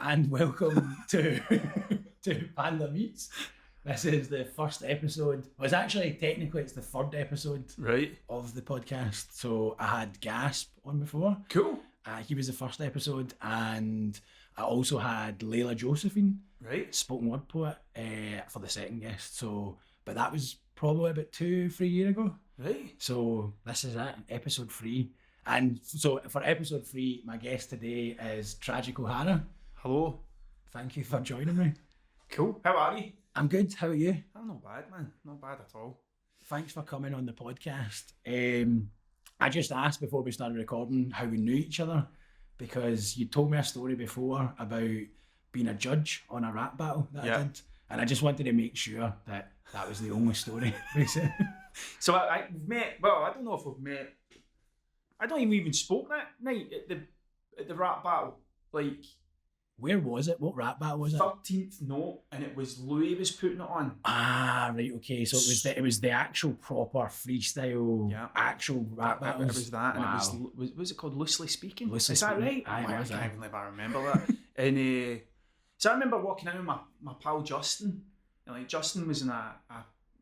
and welcome to Panda Meets. This is the first episode. Well, technically it's the third episode of the podcast. So I had Gasp on before. Cool. He was the first episode, and I also had Layla Josephine, spoken word poet, for the second guest. So, but that was probably about 2-3 years ago. Right. So this is it, episode 3. And so for episode 3, my guest today is Tragic O'Hara. Hello. Thank you for joining me. Cool. How are you? I'm good. How are you? I'm not bad, man. Not bad at all. Thanks for coming on the podcast. I just asked before we started recording how we knew each other, because you told me a story before about being a judge on a rap battle that I did, and I just wanted to make sure that that was the only story. Basically. So we've met. Well, I don't know if we've met. I don't even spoke that night at the rap battle. Like, where was it? What rap battle was it? 13th Note, and it was Louis was putting it on. Ah, right, okay. So it was the actual proper freestyle, actual rap battle. It was that, and it was it called Loosely Speaking? Is that right? I can't even believe I remember that. And so I remember walking in with my pal Justin, and like Justin was in a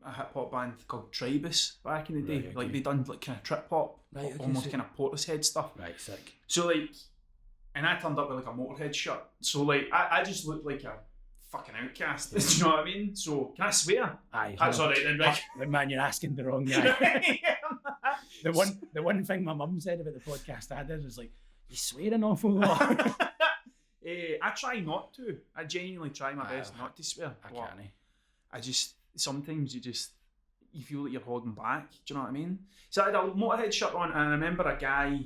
hip hop band called Tribus back in the day. Like they done like kind of trip hop, almost kind of Portishead stuff. Right, sick. So like, and I turned up with like a Motorhead shirt. So like, I just looked like a fucking outcast. Do you know what I mean? So can I swear? Aye. That's all right then, right? Man, you're asking the wrong guy. The one thing my mum said about the podcast I did was like, you swear an awful lot. I try not to. I genuinely try my best not to swear. I can't. I just, sometimes you feel like you're holding back. Do you know what I mean? So I had a Motorhead shirt on, and I remember a guy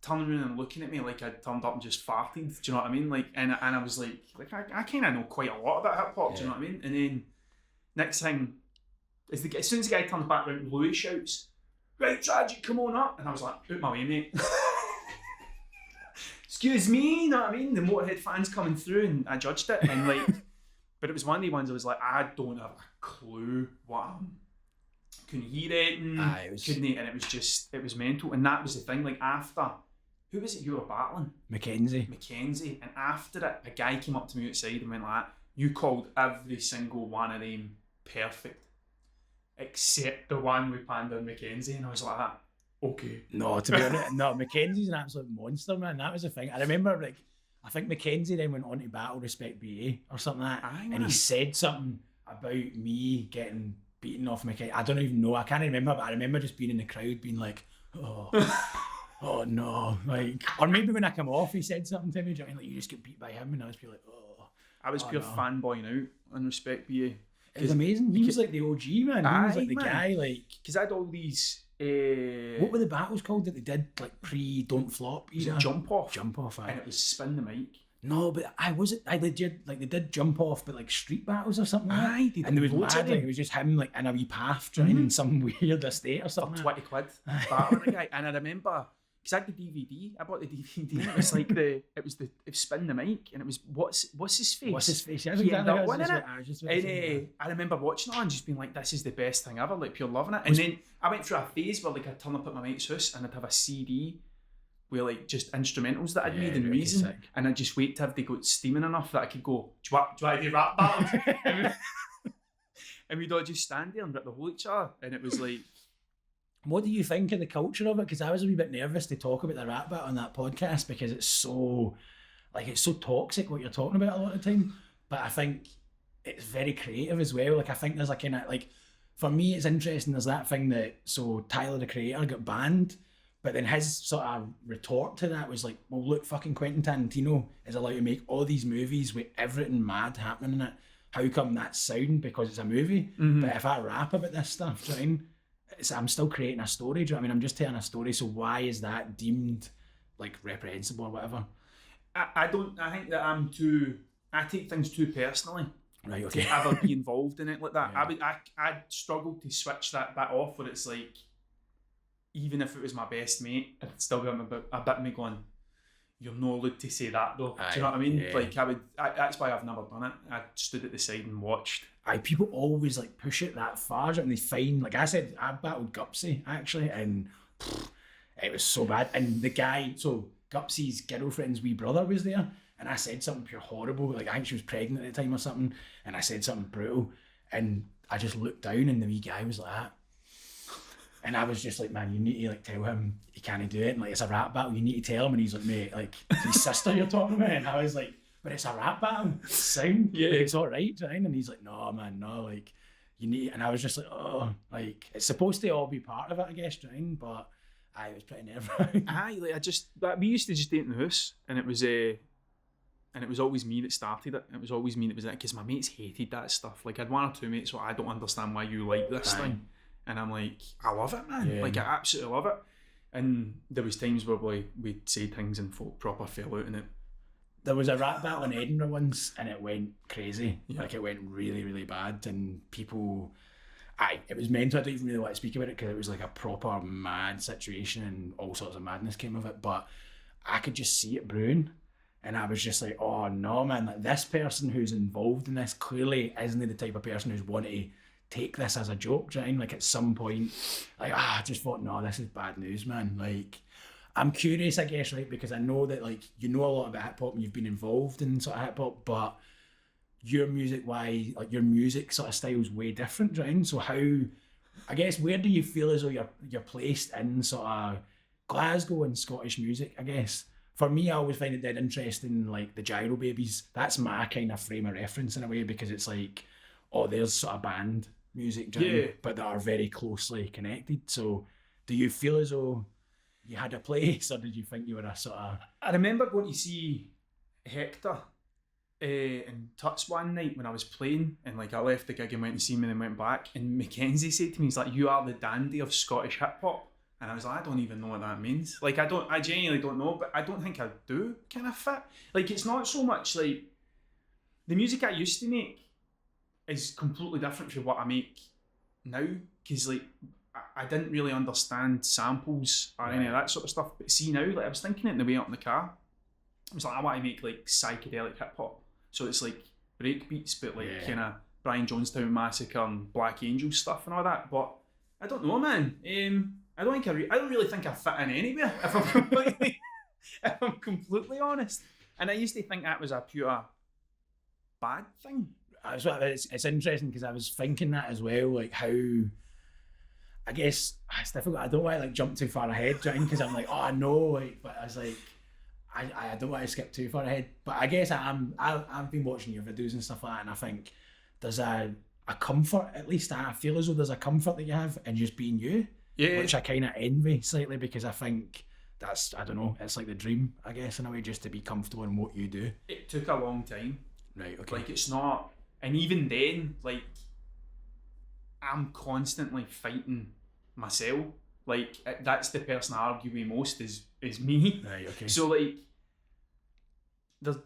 turning around and looking at me like I'd turned up and just farted. Do you know what I mean? Like, and I was like I kind of know quite a lot about hip hop. Do you know what I mean? And then next thing, as soon as the guy turns back around, Louis shouts, "Right, Tragic, come on up!" And I was like, "Out my way, mate." Excuse me, you know what I mean? The Motorhead fans coming through, and I judged it, and like, but it was one of the ones I was like, I don't have a clue what couldn't hear it, and it was mental, and that was the thing. Like after, who was it you were battling? Mackenzie, and after it, a guy came up to me outside and went like, "You called every single one of them perfect, except the one with Panda and Mackenzie," and I was like, okay. No, to be honest, Mackenzie's an absolute monster, man. That was the thing. I remember, like, I think Mackenzie then went on to battle Respect BA or something like that. Aye, and he said something about me getting beaten off Mackenzie. I don't even know. I can't remember, but I remember just being in the crowd being like, oh, oh no. Like, or maybe when I come off, he said something to me. Do you know what I mean? Like, you just get beat by him, and I was like, oh. I was pure fanboying out on Respect BA. It was amazing. He was like the OG, man. He was like the guy, like. Because I had all these. What were the battles called that they did, like pre-Don't Flop? Jump Off. Jump Off, aye. And it was Spin the Mic. No, but I legit, like, they did Jump Off, but like street battles or something. Aye, and there was mad, like, it was just him like in a wee path trying in some weird estate or something. For 20 quid, battling a guy. And I remember, because I had the DVD, I bought the DVD, and it was like it was Spin the Mic, and it was what's his face? What's his face? Yeah, he ended up winning it. I remember watching it and just being like, this is the best thing ever, like pure loving it. And then I went through a phase where like I'd turn up at my mate's house and I'd have a CD with like just instrumentals that I'd made in Reason, and I'd just wait till they got steaming enough that I could go, do you want to do rap battle? And we'd all just stand there and rip the hole each other, and it was like. What do you think of the culture of it? Because I was a wee bit nervous to talk about the rap battle on that podcast, because it's so toxic what you're talking about a lot of the time. But I think it's very creative as well. Like, I think there's a kind of, like, for me it's interesting, there's that thing that, so Tyler the Creator got banned, but then his sort of retort to that was like, well, look, fucking Quentin Tarantino is allowed to make all these movies with everything mad happening in it. How come that's sound? Because it's a movie. Mm-hmm. But if I rap about this stuff, do you know what I mean? I'm still creating a story, do you know what I mean? I'm just telling a story, so why is that deemed like reprehensible or whatever? I think that I take things too personally. Right, okay. To ever be involved in it like that. Yeah. I'd struggle to switch that off, where it's like, even if it was my best mate, it'd still be a bit of me going, you're not allowed to say that though. Do you know what I mean? Yeah. Like, that's why I've never done it. I stood at the side and watched. People always like push it that far, and they find, like I said, I battled Gupsy actually, and it was so bad. And the guy, so Gupsy's girlfriend's wee brother was there, and and I said something pure horrible, like I think she was pregnant at the time or something, and I said something brutal, and I just looked down and the wee guy was like that. And I was just like, man, you need to like tell him he can't do it, and like it's a rap battle, you need to tell him. And he's like, mate, like it's his sister you're talking about. And I was like, but it's a rap battle, it's sound, like, it's all right, Ryan. And he's like, no man, no, like you need. And I was just like, oh, like it's supposed to all be part of it, I guess, Ryan, but I was pretty nervous. Aye, like we used to just date in the house, and it was always me that started it. It was always me that was it, because my mates hated that stuff. Like I had one or two mates, so I don't understand why you like this thing. And I'm like, I love it, man. Like I absolutely love it. And there was times where we'd say things and folk proper fell out in it. There was a rap battle in Edinburgh once, and it went crazy. Like it went really, really bad, and people, it was mental. I don't even really want to speak about it because it was like a proper mad situation, and all sorts of madness came of it. But I could just see it brewing, and I was just like, oh no, man! Like this person who's involved in this clearly isn't the type of person who's wanting to take this as a joke, do you know what I mean? Like at some point, like I just thought, no, this is bad news, man. Like I'm curious, I guess, right? Because I know that like you know a lot about hip hop and you've been involved in sort of hip hop, but your music your music sort of style is way different, do you know what I mean? So how, I guess, where do you feel as though you're placed in sort of Glasgow and Scottish music, I guess? For me, I always find it dead interesting, like the Gyro Babies. That's my kind of frame of reference in a way, because it's like, oh, there's sort of band music, but that are very closely connected. So do you feel as though you had a place, or did you think you were a sort of... I remember going to see Hector in Tuts one night when I was playing, and like I left the gig and went to see him and then went back, and Mackenzie said to me, he's like, you are the dandy of Scottish hip hop. And I was like, I don't even know what that means. Like I genuinely don't know, but I don't think I do kind of fit. Like it's not so much like the music I used to make is completely different from what I make now, because like I didn't really understand samples or any of that sort of stuff. But see now, like I was thinking it on the way up in the car, I was like, I want to make like psychedelic hip hop, so it's like break beats, but like kind of Brian Jonestown Massacre and Black Angel stuff and all that. But I don't know, man. I don't really think I fit in anywhere, if I'm completely honest. And I used to think that was a pure bad thing. It's interesting because I was thinking that as well, like how, I guess it's difficult. I don't want to like jump too far ahead, because I'm like, oh I know, like, but I was like, I don't want to skip too far ahead. But I guess I've been watching your videos and stuff like that, and I think there's a comfort, at least I feel as though there's a comfort that you have in just being you, which I kind of envy slightly, because I think that's, I don't know, it's like the dream, I guess, in a way, just to be comfortable in what you do. It took a long time. Right, okay. Like it's not, and even then, like I'm constantly fighting myself. Like that's the person I argue with most is me. Right, okay. So like,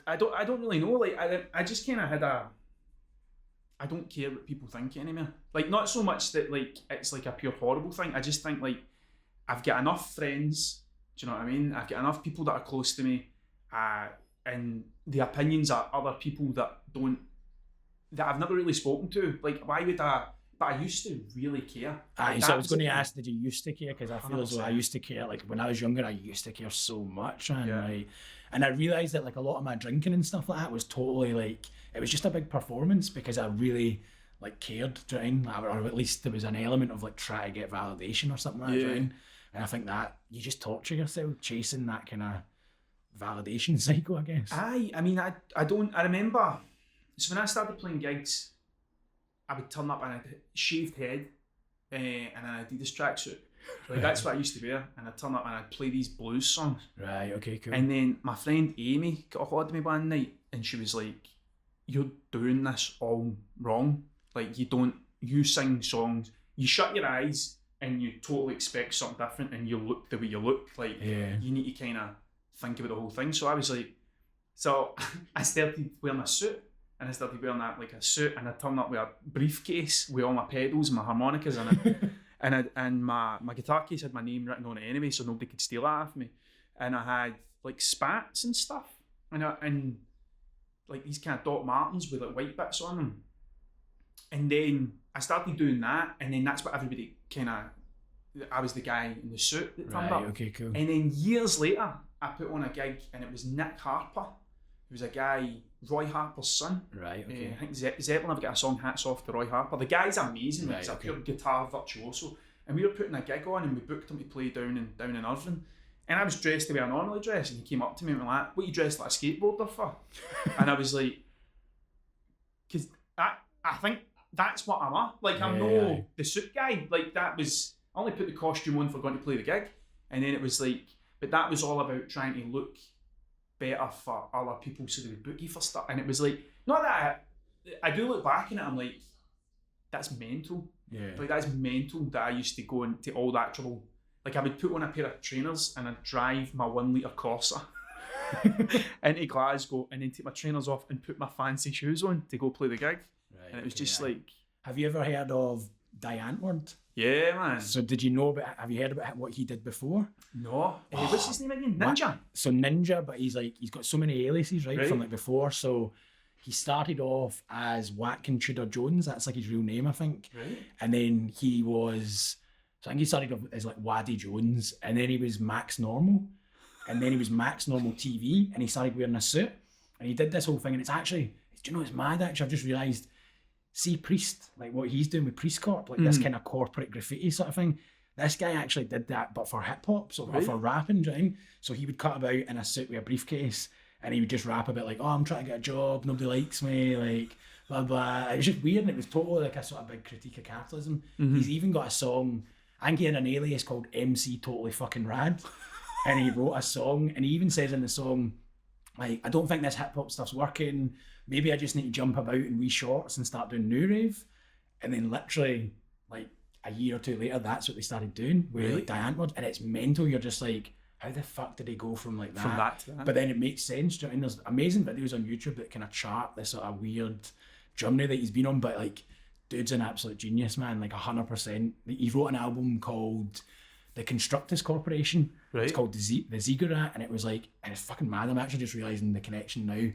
I don't really know. Like I just kind of had I don't care what people think anymore. Like not so much that like it's like a pure horrible thing. I just think like I've got enough friends. Do you know what I mean? I've got enough people that are close to me, and the opinions are other people that I've never really spoken to. Like why would I? But I used to really care. Like, so I was going to ask, did you used to care? Because I feel 100%. As though I used to care. Like when I was younger, I used to care so much, and I realised that like a lot of my drinking and stuff like that was totally like, it was just a big performance, because I really like cared, or at least there was an element of like trying to get validation or something like that. And I think that you just torture yourself chasing that kind of validation cycle, I guess. I mean, I remember, so when I started playing gigs, I would turn up and I had a shaved head and an Adidas tracksuit. Like that's what I used to wear, and I'd turn up and I'd play these blues songs. Right, okay, cool. And then my friend Amy got a hold of me one night, and she was like, you're doing this all wrong. Like you sing songs, you shut your eyes and you totally expect something different, and you look the way you look. Like you need to kind of think about the whole thing. So I was like, so I started wearing a suit. And I started wearing that like a suit, and I turned up with a briefcase with all my pedals and my harmonicas in it, and my guitar case had my name written on it anyway, so nobody could steal that off me. And I had like spats and stuff, and like these kind of Doc Martens with like white bits on them. And then I started doing that, and then that's what everybody I was the guy in the suit that turned up. Okay, cool. And then years later, I put on a gig, and it was Nick Harper, He was a guy, Roy Harper's son. Right, okay. I think Zeppelin have got a song, Hats Off to Roy Harper. The guy's amazing, Right, he's okay. a pure guitar virtuoso. And we were putting a gig on and we booked him to play down in Irvine. And I was dressed the way I normally dress, and he came up to me and was like, "What are you dressed like a skateboarder for?" And I was like, because I think that's what I'm at. Like, I'm no the suit guy. Like, that was, I only put the costume on for going to play the gig. And then it was like, but that was all about trying to look better for other people so they would book you for stuff. And it was like, not that I do look back on it, I'm like, that's mental. Yeah. Like, that's mental that I used to go into all that trouble. Like, I would put on a pair of trainers and I'd drive my 1 litre Corsa into Glasgow and then take my trainers off and put my fancy shoes on to go play the gig. Right, And it was just like... Have you ever heard of Diantword? Yeah, man. So did you know about, have you heard about what he did before? No. What's his name again? Ninja? So Ninja, but he's got so many aliases, right, from like before. So he started off as Watkin Tudor Jones, that's like his real name, I think. Right. And then he was, so I think he started off as like Waddy Jones, and then he was Max Normal, and then he was Max Normal TV, and he started wearing a suit, and he did this whole thing, and it's actually, do you know, it's mad actually, I've just realised, see Priest, like what he's doing with Priest Corp, like this kind of corporate graffiti sort of thing. This guy actually did that, but for hip hop, so for rapping, do you know what I mean? So he would cut about in a suit with a briefcase, and he would just rap about like, oh, I'm trying to get a job, nobody likes me, like blah blah. It was just weird, and it was totally like a sort of big critique of capitalism. He's even got a song, I think he had an alias called MC Totally Fucking Rad, and he wrote a song, and he even says in the song, like, I don't think this hip hop stuff's working. Maybe I just need to jump about in wee shorts and start doing new rave. And then literally, like a year or two later, that's what they started doing with like Diantword. And it's mental. You're just like, how the fuck did he go from like that? From that to that. But then it makes sense. Do you know what I mean? There's amazing videos on YouTube that kind of chart this sort of weird journey that he's been on. But like, dude's an absolute genius, man. Like 100%. He wrote an album called The Constructors Corporation. Right. It's called the Ziggurat, and it was like, and it's fucking mad. I'm actually just realising the connection now.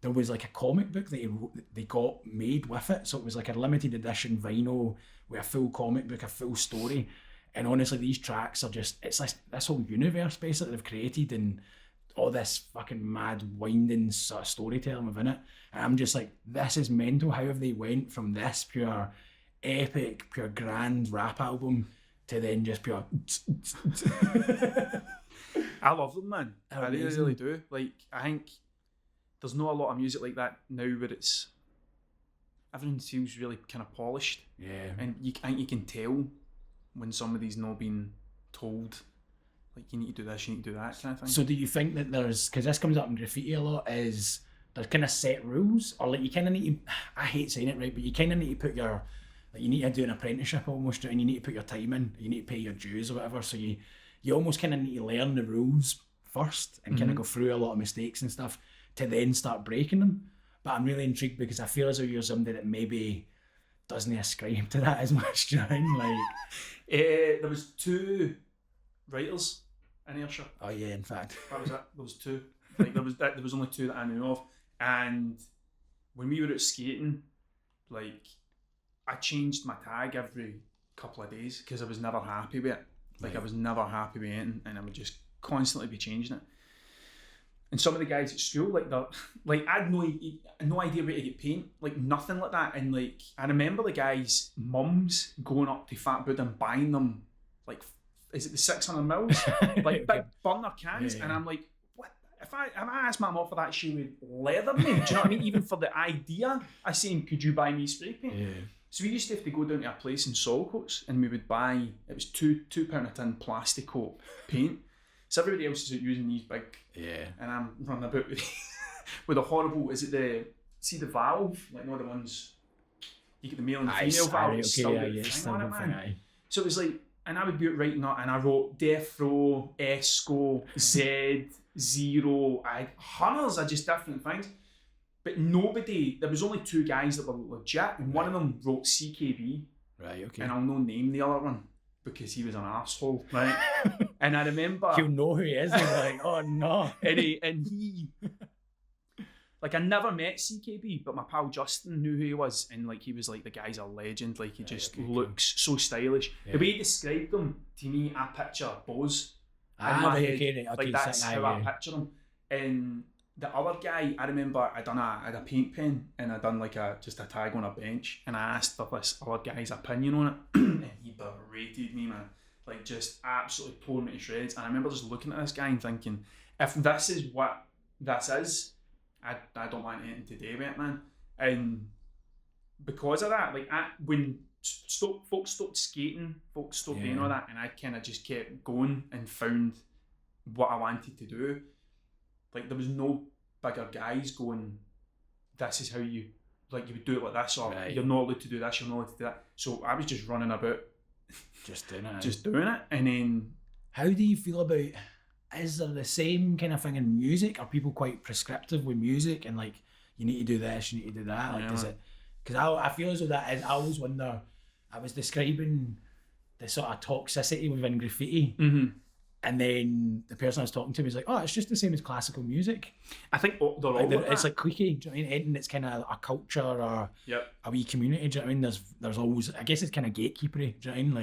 There was like a comic book that they got made with it, so it was like a limited edition vinyl with a full comic book, a full story. And honestly, these tracks are just, it's like this whole universe basically they've created, and all this fucking mad winding sort of storytelling within it. And I'm just like, this is mental. How have they went from this pure epic, pure grand rap album to then just pure I love them, man. I really, Amazing. really do. Like, I think there's not a lot of music like that now where it's, everything feels really kind of polished. Yeah. And I think you can tell when somebody's not been told, like, you need to do this, you need to do that kind of thing. So do you think that there's, because this comes up in graffiti a lot, is there's kind of set rules, or like you kind of need to, I hate saying it, right, but you kind of need to put your, like you need to do an apprenticeship almost, and you need to put your time in, you need to pay your dues or whatever, so you almost kind of need to learn the rules first and kind of go through a lot of mistakes and stuff to then start breaking them. But I'm really intrigued because I feel as though you're somebody that maybe doesn't ascribe to that as much, do you know what I mean? Like, there was 2 writers in Ayrshire. oh yeah, in fact. That was it. There was 2. Like, there was only 2 that I knew of. And when we were out skating, like, I changed my tag every couple of days because I was never happy with it. Like, I was never happy with it, and I would just constantly be changing it. And some of the guys at school, like I had no idea where to get paint, like nothing like that. And like, I remember the guys' mums going up to Fat Buddha and buying them, like, is it the 600 mils? Like big burner cans. Yeah. And I'm like, what? If I asked my mum for that, she would leather me. Do you know what I mean? Even for the idea, I saying, could you buy me spray paint? Yeah. So we used to have to go down to a place in Saltcoats, and we would buy, it was £2 a tin plastic coat paint. So everybody else is out using these big, and I'm running about with a horrible, is it the valve? Like, no, the ones, you get the male and the female valve, it's still got the thing on it, man. So it was like, and I would be out writing that, and I wrote Death Row, Esco, Z, Zero, I had hundreds of just different things. But nobody, there was only 2 guys that were legit, and one of them wrote CKB. Right, okay. And I'll no name the other one because he was an arsehole, right? And I remember... He'll know who he is, and he's like, oh no. and he... Like, I never met CKB, but my pal Justin knew who he was, and like, he was like, the guy's a legend, like, he just looks so stylish. Yeah. The way he described him, to me, I picture Bose in my head. Okay, like, that's how I picture him. And the other guy, I remember I had a paint pen and I done like just a tag on a bench, and I asked for this other guy's opinion on it, and he berated me, man. Like, just absolutely tore me to shreds. And I remember just looking at this guy and thinking, if this is what this is, I don't want anything to do with it, man. And because of that, like, when folks stopped skating, folks stopped doing all that, and I kind of just kept going and found what I wanted to do. Like, there was no bigger guys going, this is how you would do it like this, or you're not allowed to do this, you're not allowed to do that. So I was just running about, just doing it. Just doing it. And then, how do you feel about, is there the same kind of thing in music? Are people quite prescriptive with music and like, you need to do this, you need to do that? Like, is it, because I feel as though that is, I always wonder, I was describing the sort of toxicity within graffiti. And then the person I was talking to was like, oh, it's just the same as classical music. I think they're all it's like cliquey, do you know what I mean? Anything that's kind of a culture or a wee community, do you know what I mean? There's always, I guess it's kind of gatekeepery, do you know what I mean?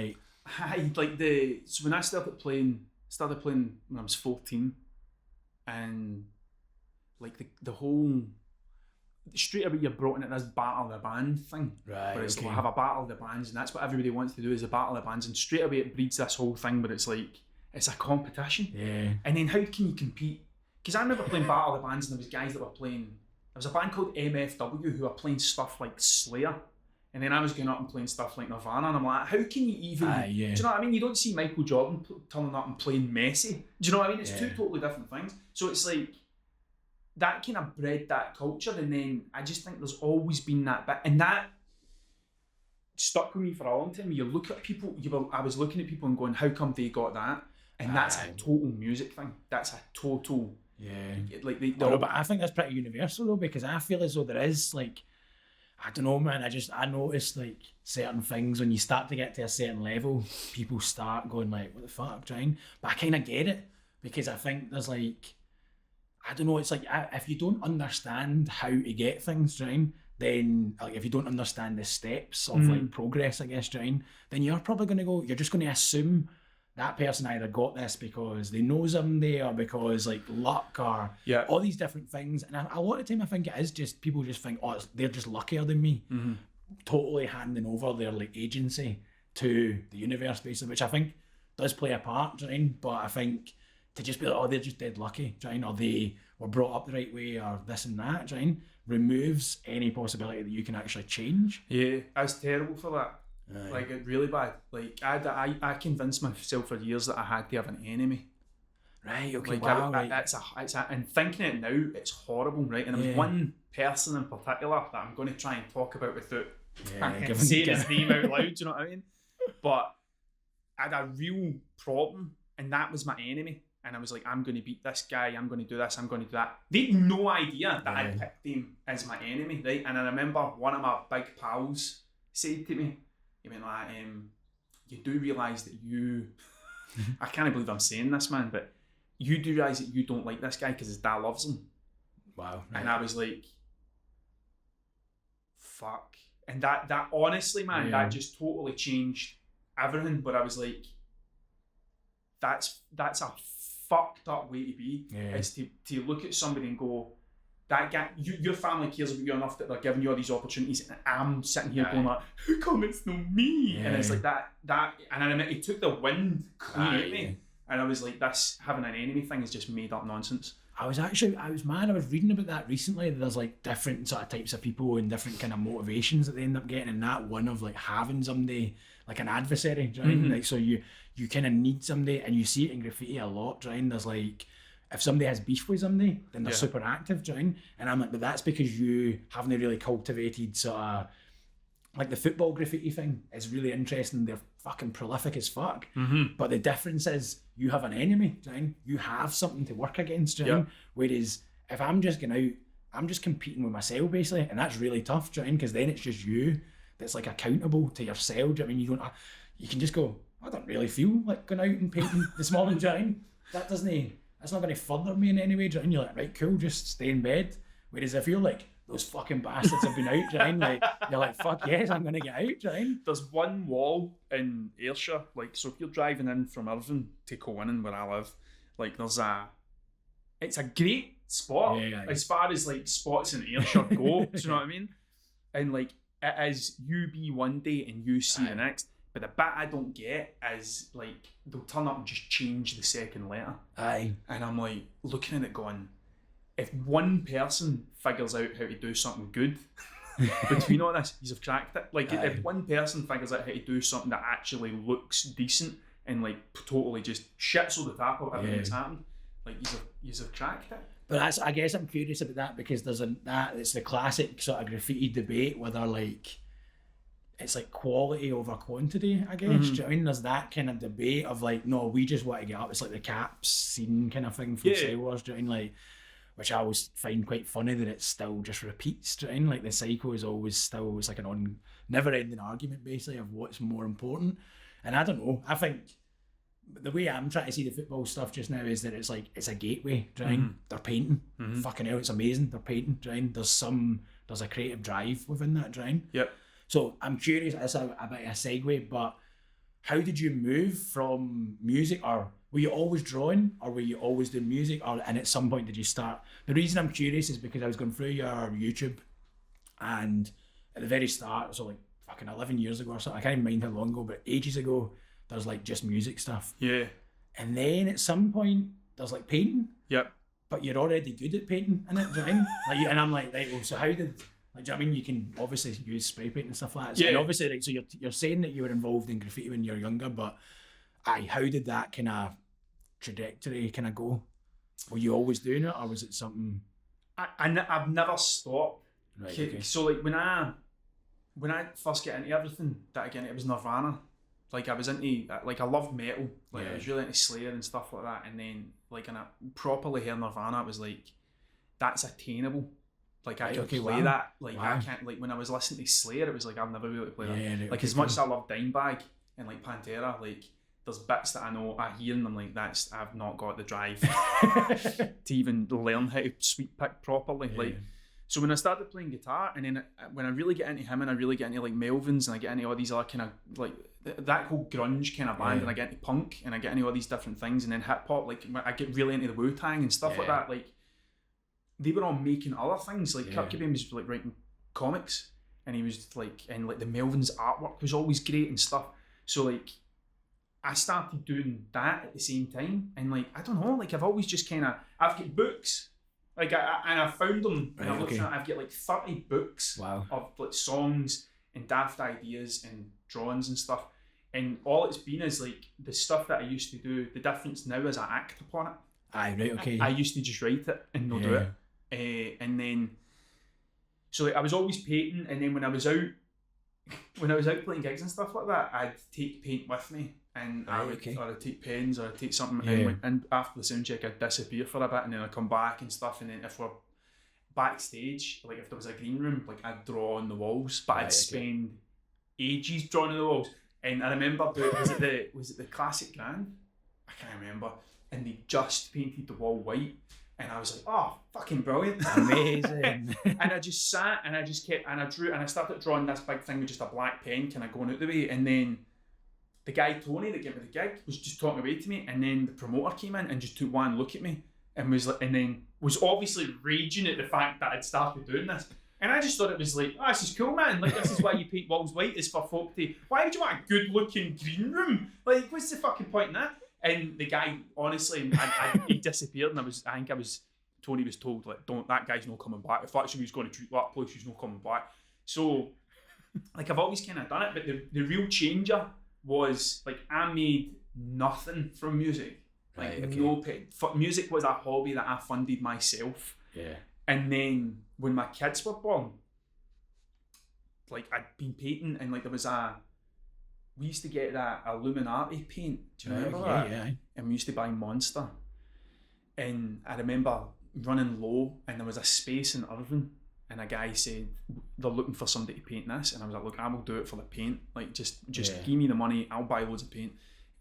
Like, so when I started playing when I was 14, and like the whole, straight away you're brought into this battle of the band thing. Right, where it's like, we'll have a battle of the bands, and that's what everybody wants to do, is a battle of the bands, and straight away it breeds this whole thing where it's like, it's a competition. Yeah. And then how can you compete? Because I remember playing Battle of the Bands, and there was guys that were playing, there was a band called MFW who were playing stuff like Slayer. And then I was going up and playing stuff like Nirvana, and I'm like, how can you even, do you know what I mean? You don't see Michael Jordan turning up and playing Messi. Do you know what I mean? It's two totally different things. So it's like, that kind of bred that culture, and then I just think there's always been that bit, and that stuck with me for a long time. You look at people, I was looking at people and going, how come they got that? And that's a total music thing. That's a total... Like but I think that's pretty universal though, because I feel as though there is like, I don't know, man, I noticed like certain things when you start to get to a certain level, people start going like, what the fuck, trying? But I kind of get it, because I think there's like, I don't know, it's like, if you don't understand how to get things, trying, then like if you don't understand the steps of like progress, I guess, trying, then you're probably going to go, you're just going to assume that person either got this because they know somebody, or because like luck, or all these different things. And a lot of the time I think it is just, people just think, oh, they're just luckier than me, totally handing over their like agency to the universe basically, which I think does play a part, do you know what I mean? But I think to just be like, oh, they're just dead lucky, do you know what I mean? Or they were brought up the right way, or this and that, do you know what I mean? Removes any possibility that you can actually change. Yeah, I was terrible for that. Like, it really bad. Like, I convinced myself for years that I had to have an enemy. Right, okay, like, wow. Right. And thinking it now, it's horrible, right? And there's one person in particular that I'm going to try and talk about without saying his name out loud, do you know what I mean? But I had a real problem, and that was my enemy. And I was like, I'm going to beat this guy, I'm going to do this, I'm going to do that. They had no idea that I picked him as my enemy, right? And I remember one of my big pals said to me, he went like, you do realise that you, I can't believe I'm saying this, man, but you do realise that you don't like this guy because his dad loves him. Wow. Right. And I was like, fuck. And that honestly, man, that just totally changed everything. But I was like, that's a fucked up way to be. Is to look at somebody and go, that guy, your family cares about you enough that they're giving you all these opportunities, and I'm sitting here going like, how come it's not me? And it's like that, and I remember it took the wind clean out of me, and I was like, this having an enemy thing is just made up nonsense. I was mad. I was reading about that recently. There's like different sort of types of people and different kind of motivations that they end up getting, and that one of like having somebody like an adversary, do you know what I mean? Like, so you kind of need somebody, and you see it in graffiti a lot, do you know what I mean? There's like, if somebody has beef with somebody, then they're super active, do you know what I mean? And I'm like, but that's because you haven't really cultivated sort of, like the football graffiti thing is really interesting. They're fucking prolific as fuck. But the difference is you have an enemy, do you know what I mean? You have something to work against, do you know what I mean? Whereas if I'm just going out, I'm just competing with myself basically, and that's really tough, do you know what I mean? Because then it's just you that's like accountable to yourself, do you know what I mean? You can just go, I don't really feel like going out and painting this morning, do you know what I mean? That's not going to further me in any way, do you know what I mean? You're like, right, cool, just stay in bed. Whereas if you're like, those fucking bastards have been out, do you know what I mean? Like, you're like, fuck yes, I'm going to get out, do you know what I mean? There's one wall in Ayrshire, like, so if you're driving in from Irvine to Cowannon, where I live, like, it's a great spot. Yeah. As far as like spots in earshot go, do you know what I mean? And like it is you be one day and you see the next. But the bit I don't get is like they'll turn up and just change the second letter. Aye. And I'm like looking at it going, if one person figures out how to do something good between all this, you've cracked it. Like if one person figures out how to do something that actually looks decent and like totally just shits all the tap of everything that's happened, like you've cracked it. But I guess I'm curious about that because it's the classic sort of graffiti debate whether like it's like quality over quantity, I guess. Do you know what I mean? There's that kind of debate of like, no, we just want to get up. It's like the Caps scene kind of thing from Star Wars, do you know what I mean? Like, which I always find quite funny that it still just repeats, do you know what I mean? Like the cycle is always still, it's like an never-ending argument basically of what's more important. And I don't know, I think the way I'm trying to see the football stuff just now is that it's like, it's a gateway, do you know what I mean? They're painting. Fucking hell, it's amazing. They're painting, do you know what I mean? There's a creative drive within that, do you know what I mean? Yep. So I'm curious, it's a bit of a segue, but how did you move from music, or were you always drawing, or were you always doing music, and at some point did you start? The reason I'm curious is because I was going through your YouTube, and at the very start, so like fucking 11 years ago or something, I can't even mind how long ago, but ages ago, there's like just music stuff. Yeah. And then at some point, there's like painting. Yep. But you're already good at painting, innit? Do you know what I mean? Like, and I'm like, right, well, so how did... Like, do you know what I mean? You can obviously use spray paint and stuff like that. So, and obviously, like, so you're saying that you were involved in graffiti when you were younger, but how did that kind of trajectory kind of go? Were you always doing it, or was it something? I've never stopped. Right. Okay. So like when I first get into everything, that again it was Nirvana. Like I was into I loved metal. Like I was really into Slayer and stuff like that. And then like when I properly heard Nirvana, it was like that's attainable. Like I can play that. Like I can't. Like when I was listening to Slayer, it was like I'll never be able to play that. Like as much as I love Dimebag and like Pantera, like there's bits that I know I hear and I'm like I've not got the drive to even learn how to sweep pick properly. Like so when I started playing guitar, and then when I really get into him and I really get into like Melvins and I get into all these other kind of like that whole grunge kind of band and I get into punk and I get into all these different things and then hip hop, like I get really into the Wu-Tang and stuff like that. Like they were all making other things. Like Kurt Cobain was like writing comics, and he was like, and like the Melvins artwork was always great and stuff. So like, I started doing that at the same time, and like I don't know, like I've always just kind of I've got books, like I found them, and I've got like 30 books of like songs and daft ideas and drawings and stuff, and all it's been is like the stuff that I used to do. The difference now is I act upon it. Aye, right, okay. I used to just write it and not do it. And then, so like, I was always painting, and then when I was out playing gigs and stuff like that, I'd take paint with me, and or I'd take pens, or I'd take something, and after the sound check, I'd disappear for a bit, and then I'd come back and stuff, and then if we're backstage, like if there was a green room, like I'd draw on the walls, but I'd spend ages drawing on the walls. And I remember, was it the Classic Grand? I can't remember, and they just painted the wall white. And I was like, oh, fucking brilliant. Amazing. And I just sat and I just kept, and I drew, and I started drawing this big thing with just a black pen kind of going out the way. And then the guy, Tony, that gave me the gig, was just talking away to me. And then the promoter came in and just took one look at me and was like, and then was obviously raging at the fact that I'd started doing this. And I just thought it was like, oh, this is cool, man. Like, this is why you paint walls white, is for folk to, why would you want a good looking green room? Like, what's the fucking point in that? And the guy, honestly, he disappeared, and I think Tony was told, like, that guy's not coming back. If actually he was going to treat that place, he's not coming back. So, like, I've always kind of done it, but the real changer was, like, I made nothing from music. Like, music was a hobby that I funded myself. Yeah. And then, when my kids were born, like, I'd been painting, and, like, we used to get that Illuminati paint. Do you remember that? Yeah. And we used to buy Monster. And I remember running low, and there was a space in Irvine, and a guy said, they're looking for somebody to paint this. And I was like, look, I will do it for the paint. Like, just give me the money, I'll buy loads of paint.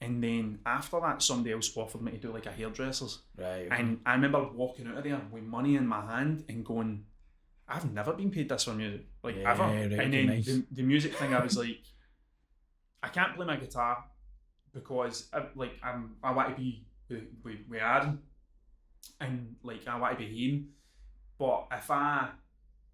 And then after that, somebody else offered me to do like a hairdresser's. Right. Okay. And I remember walking out of there with money in my hand and going, I've never been paid this for music, like ever. Right, and then the music thing, I was like, I can't play my guitar because I want to be with Aaron. and like I want to be home. But if I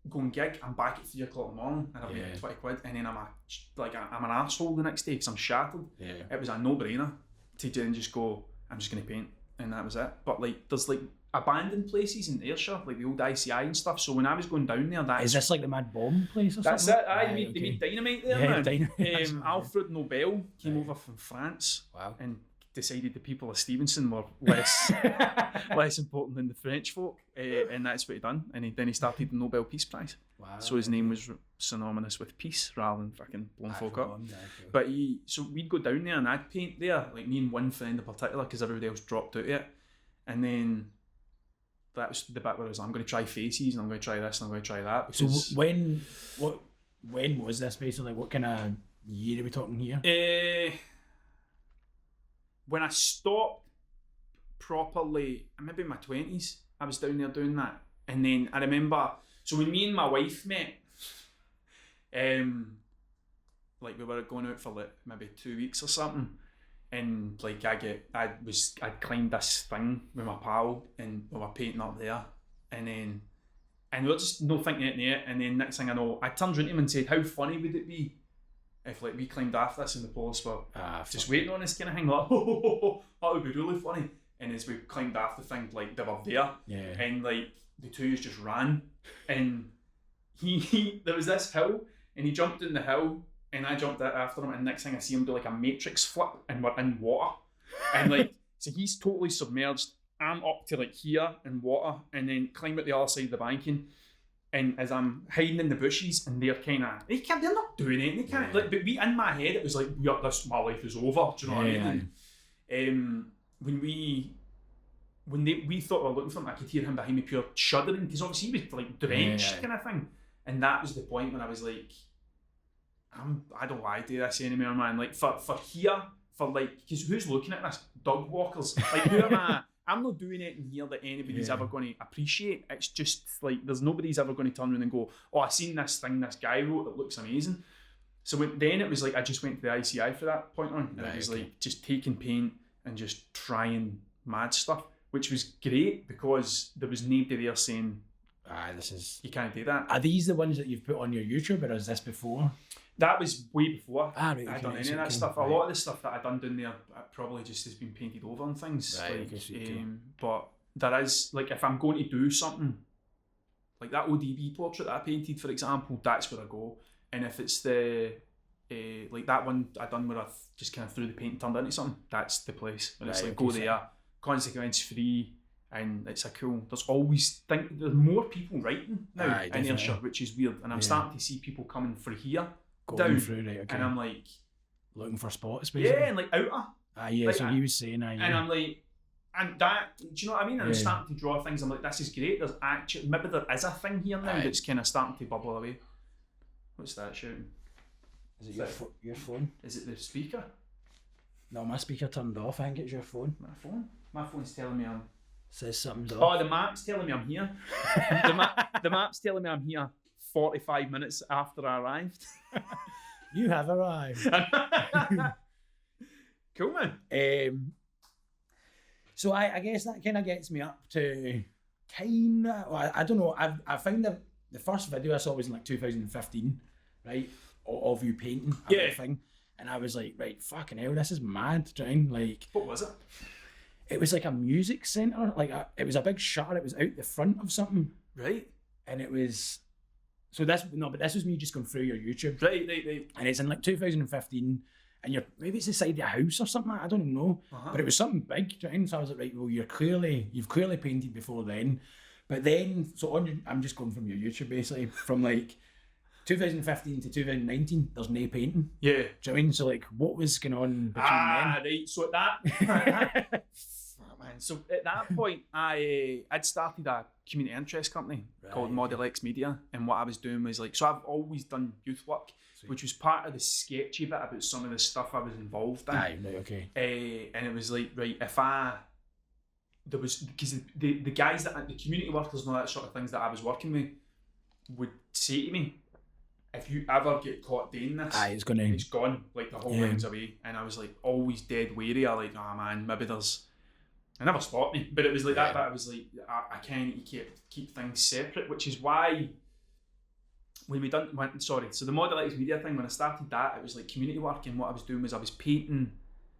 go and gig, I'm back at 3 o'clock in the morning and I've made 20 quid, and then I'm an arsehole the next day because I'm shattered. Yeah. It was a no-brainer to do and just go, I'm just going to paint, and that was it. But like, there's like abandoned places in Ayrshire, like the old ICI and stuff. So when I was going down there, is this like the Mad Bomb place or that's something? That's it. They made dynamite there, man. Dynamite. Alfred Nobel came over from France. Wow. And decided the people of Stevenson were less important than the French folk, and that's what he done. And then he started the Nobel Peace Prize. Wow. So his name was synonymous with peace rather than fucking blowing folk up. But so we'd go down there and I'd paint there, like me and one friend in particular, because everybody else dropped out of it. And then that was the bit where I was like, I'm going to try faces and I'm going to try this and I'm going to try that. So when was this basically? What kind of year are we talking here? When I stopped properly, maybe in my 20s, I was down there doing that. And then I remember, so when me and my wife met, like we were going out for like maybe 2 weeks or something, and like I'd climbed this thing with my pal and we were painting up there, and we were just no thinking it in it, and then next thing I know, I turned around to him and said, how funny would it be if like we climbed after this and the police were just waiting on us kind of thing, like, that would be really funny. And as we climbed after the thing, like they were there, and like the two of us just ran, and he there was this hill, and he jumped in the hill, and I jumped out after him, and next thing I see him do like a matrix flip, and we're in water, and like so he's totally submerged, I'm up to like here in water, and then climb at the other side of the banking. And as I'm hiding in the bushes, and they're not doing it. They can't. Like, but in my head, it was like, my life is over. Do you know what I mean? When we thought we were looking for him, I could hear him behind me pure shuddering because obviously he was like drenched kind of thing. And that was the point when I was like, I don't want to do this anymore, man. Like for like, because who's looking at this? Dog walkers. Like who am I? I'm not doing it in here that anybody's ever going to appreciate. It's just like there's nobody's ever going to turn around and go, oh, I seen this thing this guy wrote that looks amazing. So then it was like I just went to the ICI for that point on. Right, it was like just taking paint and just trying mad stuff, which was great because there was nobody there saying, you can't do that. Are these the ones that you've put on your YouTube, or is this before? That was way before right, I'd done any of that stuff. Right. A lot of the stuff that I'd done down there probably just has been painted over and things. Right, but there is, like, if I'm going to do something, like that ODB portrait that I painted, for example, that's where I go. And if it's the, like that one I done where I just kind of threw the paint and turned into something, that's the place. When it's like, go there, consequence free, and it's a cool, there's more people writing now in Ayrshire, which is weird. And I'm starting to see people coming for here. Going through, right, okay. And I'm like looking for spots, basically. Yeah, and like outer. Like, so he was saying and I'm like, and that, do you know what I mean? And I'm starting to draw things. I'm like, this is great. There's actually, maybe there is a thing here now that's kind of starting to bubble away. What's that shouting? Is it your phone? Is it the speaker? No, my speaker turned off. I think it's your phone. My phone's telling me I'm. Says something's off. Oh, the map's telling me I'm here. the map's telling me I'm here 45 minutes after I arrived. You have arrived. Cool, man. So I guess that kind of gets me up to kind of, well, I don't know, I found the first video I saw was in like 2015, right, of you painting everything, and I was like, right, fucking hell, this is mad, right? Like, what was it? It was like a music centre, like it was a big shutter, it was out the front of something, right, and it was. So this was me just going through your YouTube. Right. And it's in like 2015, and maybe it's the side of a house or something, I don't even know. But it was something big, right? So I was like, right, well, you've clearly painted before then. But then, I'm just going from your YouTube basically, from like 2015 to 2019, there's no painting. Yeah. Do you know what I mean? So like, what was going on between then? Right. So at that... So at that point, I'd started a community interest company called Model X Media, and what I was doing was like, so I've always done youth work, which was part of the sketchy bit about some of the stuff I was involved in. Right, okay. And it was like, right, because the guys that the community workers and all that sort of things that I was working with would say to me, if you ever get caught doing this, it's gone, like the whole thing's away. And I was like always dead wary. I like, oh man, maybe there's It never stopped me, but it was like that bit. I was like, I can't keep things separate, which is why when so the Model X Media thing, when I started that, it was like community work, and what I was doing was I was painting,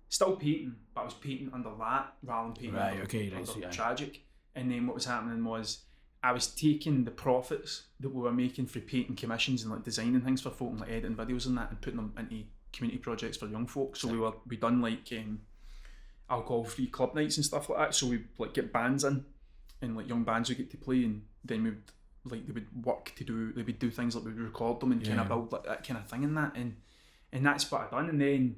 still painting, but I was painting under that rather than painting under Tragic. And then what was happening was I was taking the profits that we were making for painting commissions and like designing things for folk and like editing videos and that, and putting them into community projects for young folk. So we done like alcohol-free club nights and stuff like that. So we like get bands in, and like young bands would get to play, and then we would like they would do things like we would record them and kind of build like that kind of thing in that, and that's what I done. And then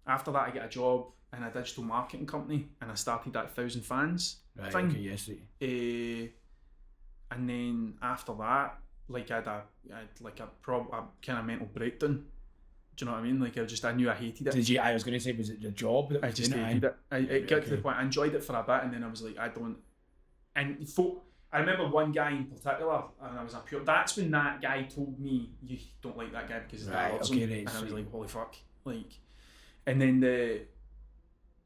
after that, I get a job in a digital marketing company, and I started that 1,000 fans thing. Okay, yes. And then after that, like I had a kind of mental breakdown. Do you know what I mean? Like I knew I hated it. I was going to say, was it your job? I just hated it. It got to the point I enjoyed it for a bit, and then I was like, I don't. And I remember one guy in particular, and I was like, that's when that guy told me, you don't like that guy because his dad loves him. And I was like, holy fuck. Like, and then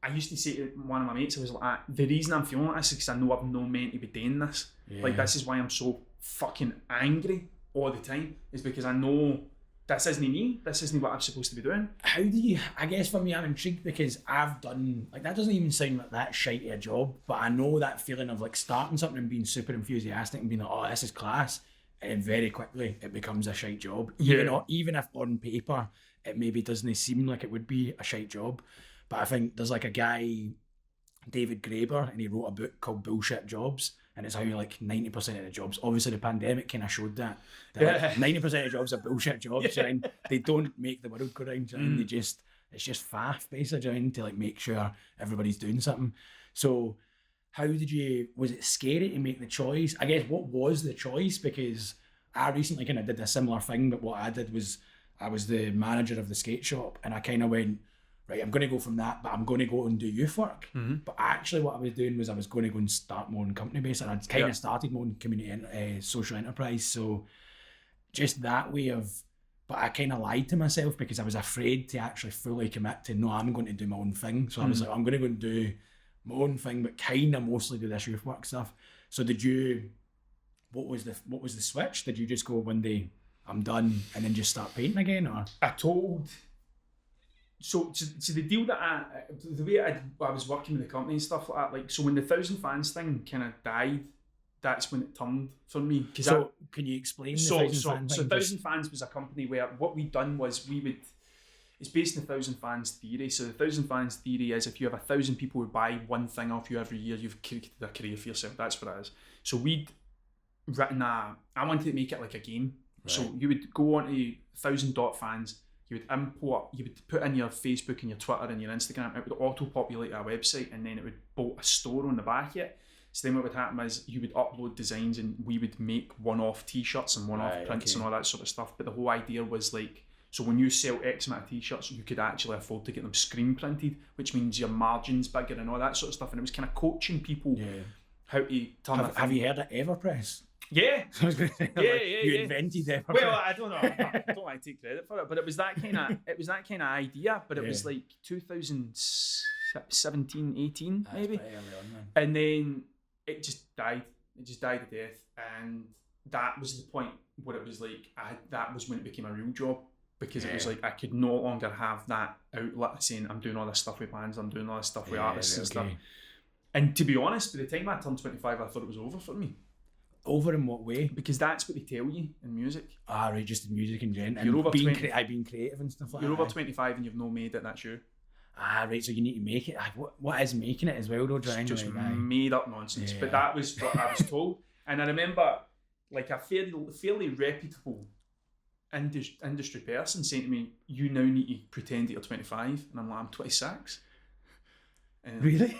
I used to say to one of my mates, I was like, the reason I'm feeling like this is because I know I'm not meant to be doing this. Yeah. Like, this is why I'm so fucking angry all the time, is because I know this isn't me, this isn't what I'm supposed to be doing. How do you, I guess for me, I'm intrigued because I've done, like, that doesn't even sound like that shitey a job, but I know that feeling of like starting something and being super enthusiastic and being like, oh, this is class, and very quickly it becomes a shite job. Even if on paper it maybe doesn't seem like it would be a shite job. But I think there's like a guy, David Graeber, and he wrote a book called Bullshit Jobs, and it's how like 90% of the jobs, obviously the pandemic kind of showed that like 90% of jobs are bullshit jobs, and they don't make the world go round, and it's just faff basically, to like make sure everybody's doing something. So how was it scary to make the choice? I guess, what was the choice? Because I recently kind of did a similar thing, but what I did was I was the manager of the skate shop, and I kind of went, right, I'm going to go from that, but I'm going to go and do youth work. Mm-hmm. But actually what I was doing was I was going to go and start my own company base, and I'd kind of started my own community social enterprise. So just that way of, but I kind of lied to myself because I was afraid to actually fully commit to, no, I'm going to do my own thing. So I was like, I'm going to go and do my own thing, but kind of mostly do this youth work stuff. So what was the switch? Did you just go one day, I'm done, and then just start painting again? Or So the deal that the way I was working with the company and stuff like that, like, so when the 1,000 fans thing kind of died, that's when it turned for me. So can you explain the 1,000 fans? So 1,000 fans was a company where what we'd done was it's based on the 1,000 fans theory. So the 1,000 fans theory is if you have 1,000 people who buy one thing off you every year, you've created a career for yourself. That's what it is. So we'd written I wanted to make it like a game. Right. So you would go on to 1,000 fans. You would put in your Facebook and your Twitter and your Instagram, it would auto-populate a website, and then it would bolt a store on the back of it. So then what would happen is you would upload designs, and we would make one-off t-shirts and one-off prints and all that sort of stuff. But the whole idea was like, so when you sell X amount of t-shirts, you could actually afford to get them screen printed, which means your margin's bigger and all that sort of stuff. And it was kind of coaching people how to turn Have you heard of Everpress? Yeah. I was going to say, you invented it. Well, I don't know. I don't want to take credit for it, but it was that kind of idea. But it was like 2017, 18 maybe. That's early on, man. And then it just died. It just died of death, and that was the point where it was like that was when it became a real job, because it was like I could no longer have that outlet saying I'm doing all this stuff with bands, I'm doing all this stuff with artists and stuff. And to be honest, by the time I turned 25, I thought it was over for me. Over in what way? Because that's what they tell you in music. Right, just in music in general. You're over being creative and stuff like that. You're over 25 and you've no made it, that's you. Right, so you need to make it. What is making it as well, though? Just made up nonsense. But that was what I was told. And I remember like a fairly reputable industry person saying to me, you now need to pretend that you're 25. And I'm like, I'm 26. Really?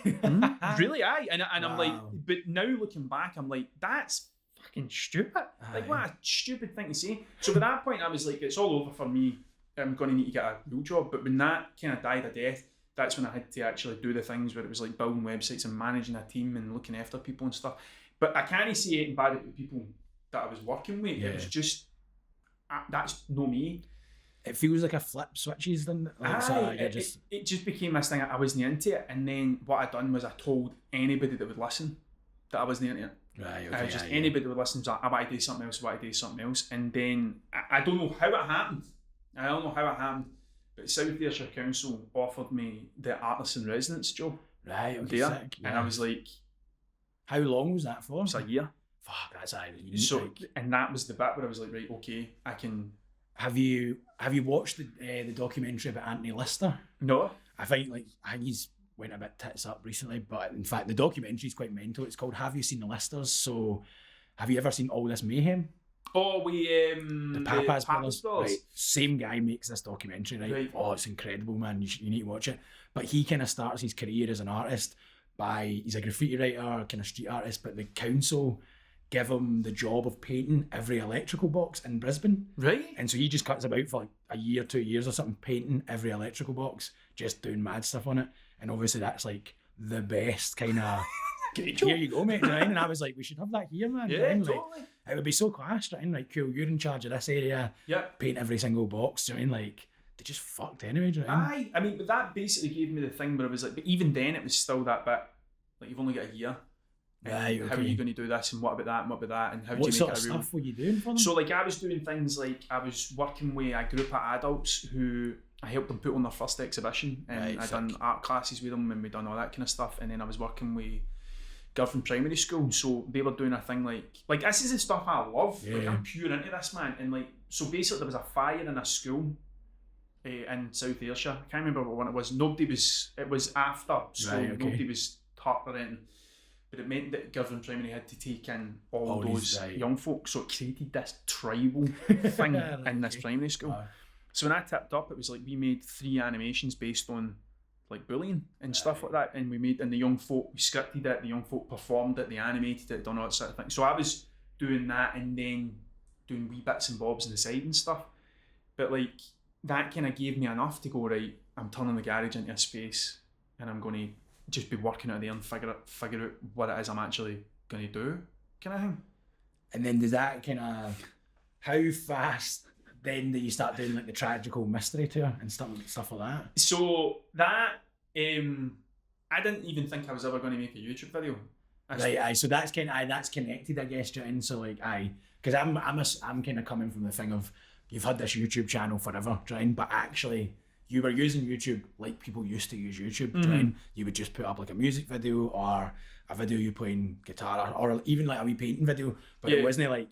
Really, aye. And I'm like, but now looking back, I'm like, that's fucking stupid. Like, what a stupid thing to say. So by that point, I was like, it's all over for me. I'm going to need to get a real job. But when that kind of died a death, that's when I had to actually do the things where it was like building websites and managing a team and looking after people and stuff. But I can't say anything bad about the people that I was working with. It was just, that's no me. it feels like a flip switches, doesn't it? Like, so it just became this thing. I wasn't into it, and then what I done was I told anybody that would listen that I wasn't into it. Right, okay. I was just anybody that would listen to, I want to do something else, and then I don't know how it happened. But South Ayrshire Council offered me the artist in residence job. Right, okay, there, sick, yeah. And I was like, how long was that for? It's a year. Fuck, that's either. So, and that was the bit where I was like, right, okay, I can. Have you watched the documentary about Anthony Lister? No. I think he's went a bit tits up recently, but in fact the documentary is quite mental. It's called Have You Seen the Listers? So, have you ever seen All This Mayhem? Oh, the Papas brothers. Right. Same guy makes this documentary, right? Oh, it's incredible, man. You need to watch it. But he kind of starts his career as an artist he's a graffiti writer, kind of street artist, but the council give him the job of painting every electrical box in Brisbane. Right. And so he just cuts about for like a year, 2 years or something, painting every electrical box, just doing mad stuff on it. And obviously that's like the best kind of, here you go, mate. And I was like, we should have that here, man. Yeah, like, totally. It would be so class, right? Like, cool, you're in charge of this area. Yeah. Paint every single box. Do you know what I mean? Like, they just fucked anyway, do you know what I mean? I mean, but that basically gave me the thing where I was like, but even then it was still that bit, like you've only got a year. Right, okay. How are you going to do this, and what about that, and what about that, and how do you make sort it of a real... stuff were you doing for them? So like I was doing things like I was working with a group of adults who I helped them put on their first exhibition, and I done art classes with them, and we done all that kind of stuff. And then I was working with girls from primary school, so they were doing a thing like this is the stuff I love. Yeah. Like I'm pure into this, man. And like so basically there was a fire in a school in South Ayrshire. I can't remember what one it was. It was after school. Right, okay. Nobody was hurt or anything. But it meant that girls from primary had to take in all those young folk, so it created this tribal thing in this primary school. Wow. So when I tipped up, it was like we made 3 animations based on like bullying and stuff like that, and we scripted it, the young folk performed it, they animated it, done all that sort of thing. So I was doing that and then doing wee bits and bobs on the side and stuff. But like that kind of gave me enough to go, right, I'm turning the garage into a space and I'm going to just be working out there and figure out what it is I'm actually going to do, kind of thing. And then does that kind of, how fast then do you start doing like the tragical mystery tour and stuff like that? So that I didn't even think I was ever going to make a YouTube video. So that's connected, I guess, Jane. So like because I'm kind of coming from the thing of you've had this YouTube channel forever, Jane, but actually you were using YouTube like people used to use YouTube. Mm-hmm. You would just put up like a music video or a video you playing guitar or even like a wee painting video, but it wasn't like,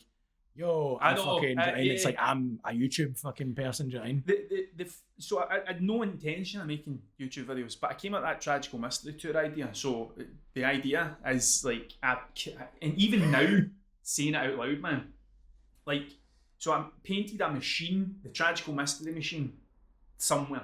yo, it's like I'm a YouTube fucking person, do you know what I mean? So I had no intention of making YouTube videos, but I came at that tragical mystery tour idea. So the idea is like, and even now saying it out loud, man, like, so I painted a machine, the tragical mystery machine, somewhere.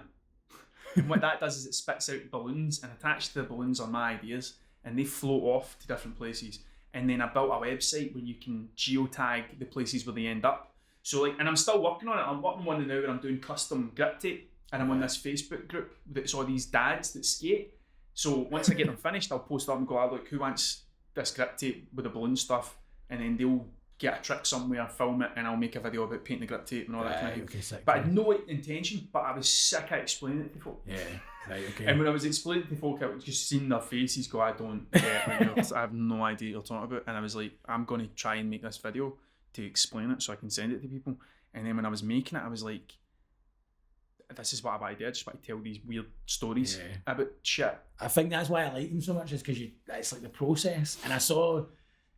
And what that does is it spits out balloons, and attached to the balloons are my ideas, and they float off to different places. And then I built a website where you can geotag the places where they end up. So like, and I'm still working on it. I'm working on one now where I'm doing custom grip tape, and I'm on this Facebook group that's all these dads that skate. So once I get them finished, I'll post up and go, look, who wants this grip tape with the balloon stuff? And then they'll get a trick somewhere, film it, and I'll make a video about painting the grip tape and all that kind of thing. Okay, but I had no intention, but I was sick of explaining it to folk. Yeah, right, okay. And when I was explaining it to folk, I was just seeing their faces go, I don't get it. I have no idea what you're talking about. And I was like, I'm going to try and make this video to explain it so I can send it to people. And then when I was making it, I was like, this is what I did. I just want to tell these weird stories about shit. I think that's why I like them so much, is because it's like the process. And I saw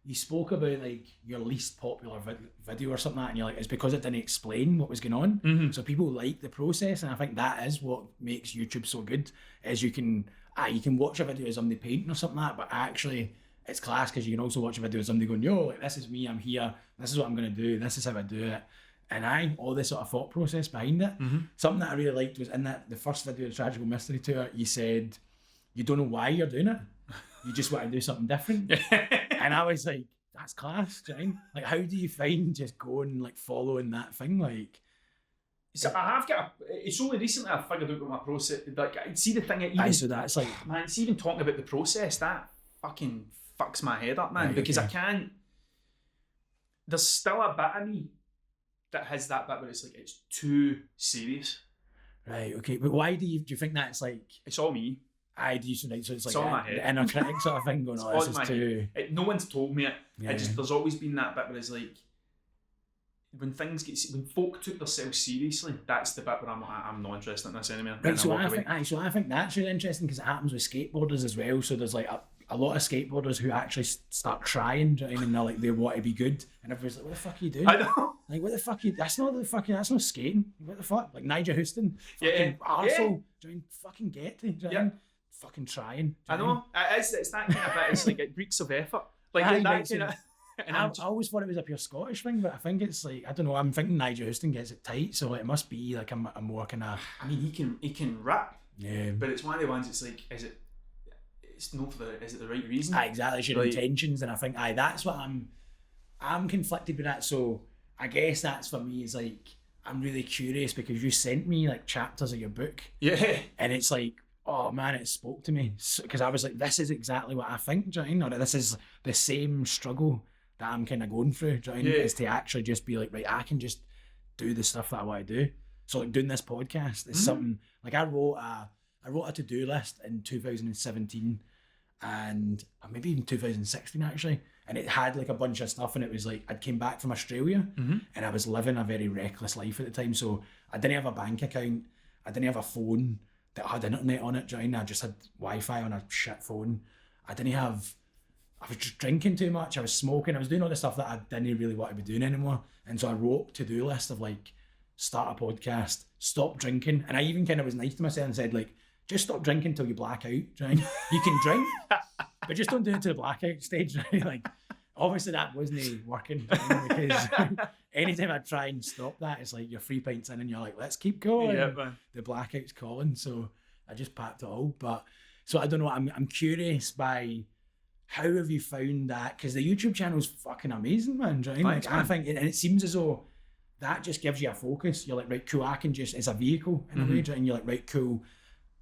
you spoke about like your least popular video or something like that, and you're like, it's because it didn't explain what was going on. Mm-hmm. So people like the process, and I think that is what makes YouTube so good, is you can watch a video of somebody painting or something like that, but actually it's class because you can also watch a video of somebody going, yo, like, this is me, I'm here, this is what I'm going to do, this is how I do it. And all this sort of thought process behind it. Mm-hmm. Something that I really liked was in the first video of the Tragical Mystery Tour, you said, you don't know why you're doing it. You just want to do something different. And I was like, that's class, Jane. Like, how do you find just going, like, following that thing? Like, so it's only recently I figured out what my process, like, see the thing, so that's like, man, see, even talking about the process, that fucking fucks my head up, man, because I can't, there's still a bit of me that has that bit where it's like it's too serious. Right. Okay. But why do you think that's like? It's all me. Do you think so? It's like all in my head. the inner critic sort of thing going on. This is too. No one's told me it. Yeah. There's always been that bit where it's like when folk took themselves seriously, that's the bit where I'm not interested in this anymore. Right. So I think that's really interesting because it happens with skateboarders as well. So there's like a lot of skateboarders who actually start trying, and they're like they want to be good, and everybody's like, "What the fuck are you doing?" I know. Like, what the fuck? That's not skating. What the fuck? Like Nigel Houston, fucking arsehole. Yeah. Do you know what I mean? Fucking get to. Do you know what I mean? Fucking trying. I know. It's that kind of bit. It's like it reeks of effort. Like that kind of. And I always thought it was a pure Scottish thing, but I think it's like I don't know. I'm thinking Nigel Houston gets it tight, so it must be like a more kind of. I mean, he can rap. Yeah. But it's one of the ones. It's like, is it? It's not for the. Is it the right reason? Exactly. It's your intentions, and I think that's what I'm conflicted with that. So I guess that's for me. Is like I'm really curious because you sent me like chapters of your book. Yeah. And it's like, oh man, it spoke to me because I was like, this is exactly what I think, do you know what I mean? Or this is the same struggle that I'm kind of going through, do you know what I mean? Is to actually just be like, right, I can just do the stuff that I want to do. So like doing this podcast is something like I wrote a to-do list in 2017 and maybe even 2016 actually, and it had like a bunch of stuff, and it was like I'd came back from Australia and I was living a very reckless life at the time, so I didn't have a bank account, I didn't have a phone that had internet on it, do you know what I mean? I just had Wi-Fi on a shit phone. I was just drinking too much, I was smoking, I was doing all the stuff that I didn't really want to be doing anymore. And so I wrote a to-do list of like, start a podcast, stop drinking. And I even kind of was nice to myself and said like, just stop drinking until you black out. Do you know what I mean? You can drink, but just don't do it to the blackout stage. Right? Like, obviously that wasn't working, because anytime I try and stop that, it's like you're 3 pints in and you're like, let's keep going. Yeah, man. The blackout's calling. So I just packed it all. But so I don't know, I'm curious by how have you found that? Because the YouTube channel is fucking amazing, man. Do you know what I mean? Thanks, like, I think, and it seems as though that just gives you a focus. You're like, right, cool, I can just, it's a vehicle in a way, and you're like, right, cool,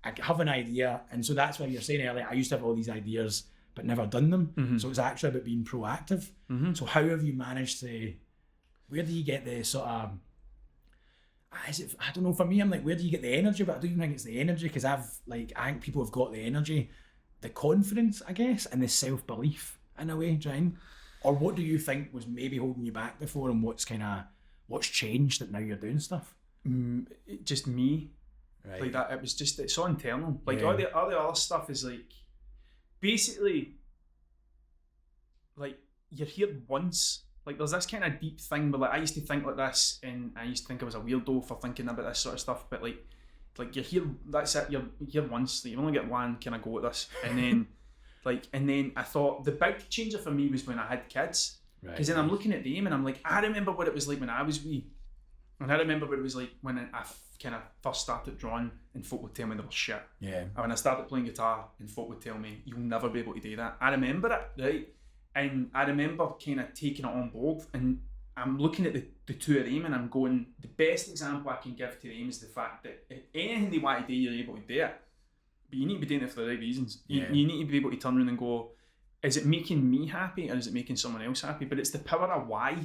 I have an idea. And so that's why you're saying earlier, I used to have all these ideas, but never done them. So it's actually about being proactive. So how have you managed to, where do you get the sort of, I don't know, for me, I'm like, where do you get the energy? But I don't even think it's the energy, because I think people have got the energy, the confidence, I guess, and the self-belief in a way, Jane. Or what do you think was maybe holding you back before, and what's changed that now you're doing stuff? Just me. Right. Like that, it's so internal. Like all the other stuff is like, basically, like you're here once. Like there's this kind of deep thing where like I used to think like this, and I used to think I was a weirdo for thinking about this sort of stuff. But like you're here, that's it. You're here once. Like, you only get one kind of go at this, and then and then I thought the big changer for me was when I had kids. Because then I'm looking at them and I'm like, I remember what it was like when I was wee, and I remember what it was like when I kind of first started drawing and folk would tell me they were shit. Yeah. And when I started playing guitar and folk would tell me, you'll never be able to do that. I remember it, right? And I remember kind of taking it on board, and I'm looking at the two of them and I'm going, the best example I can give to them is the fact that if anything they want to do, you're able to do it. But you need to be doing it for the right reasons. You need to be able to turn around and go, is it making me happy or is it making someone else happy? But it's the power of why.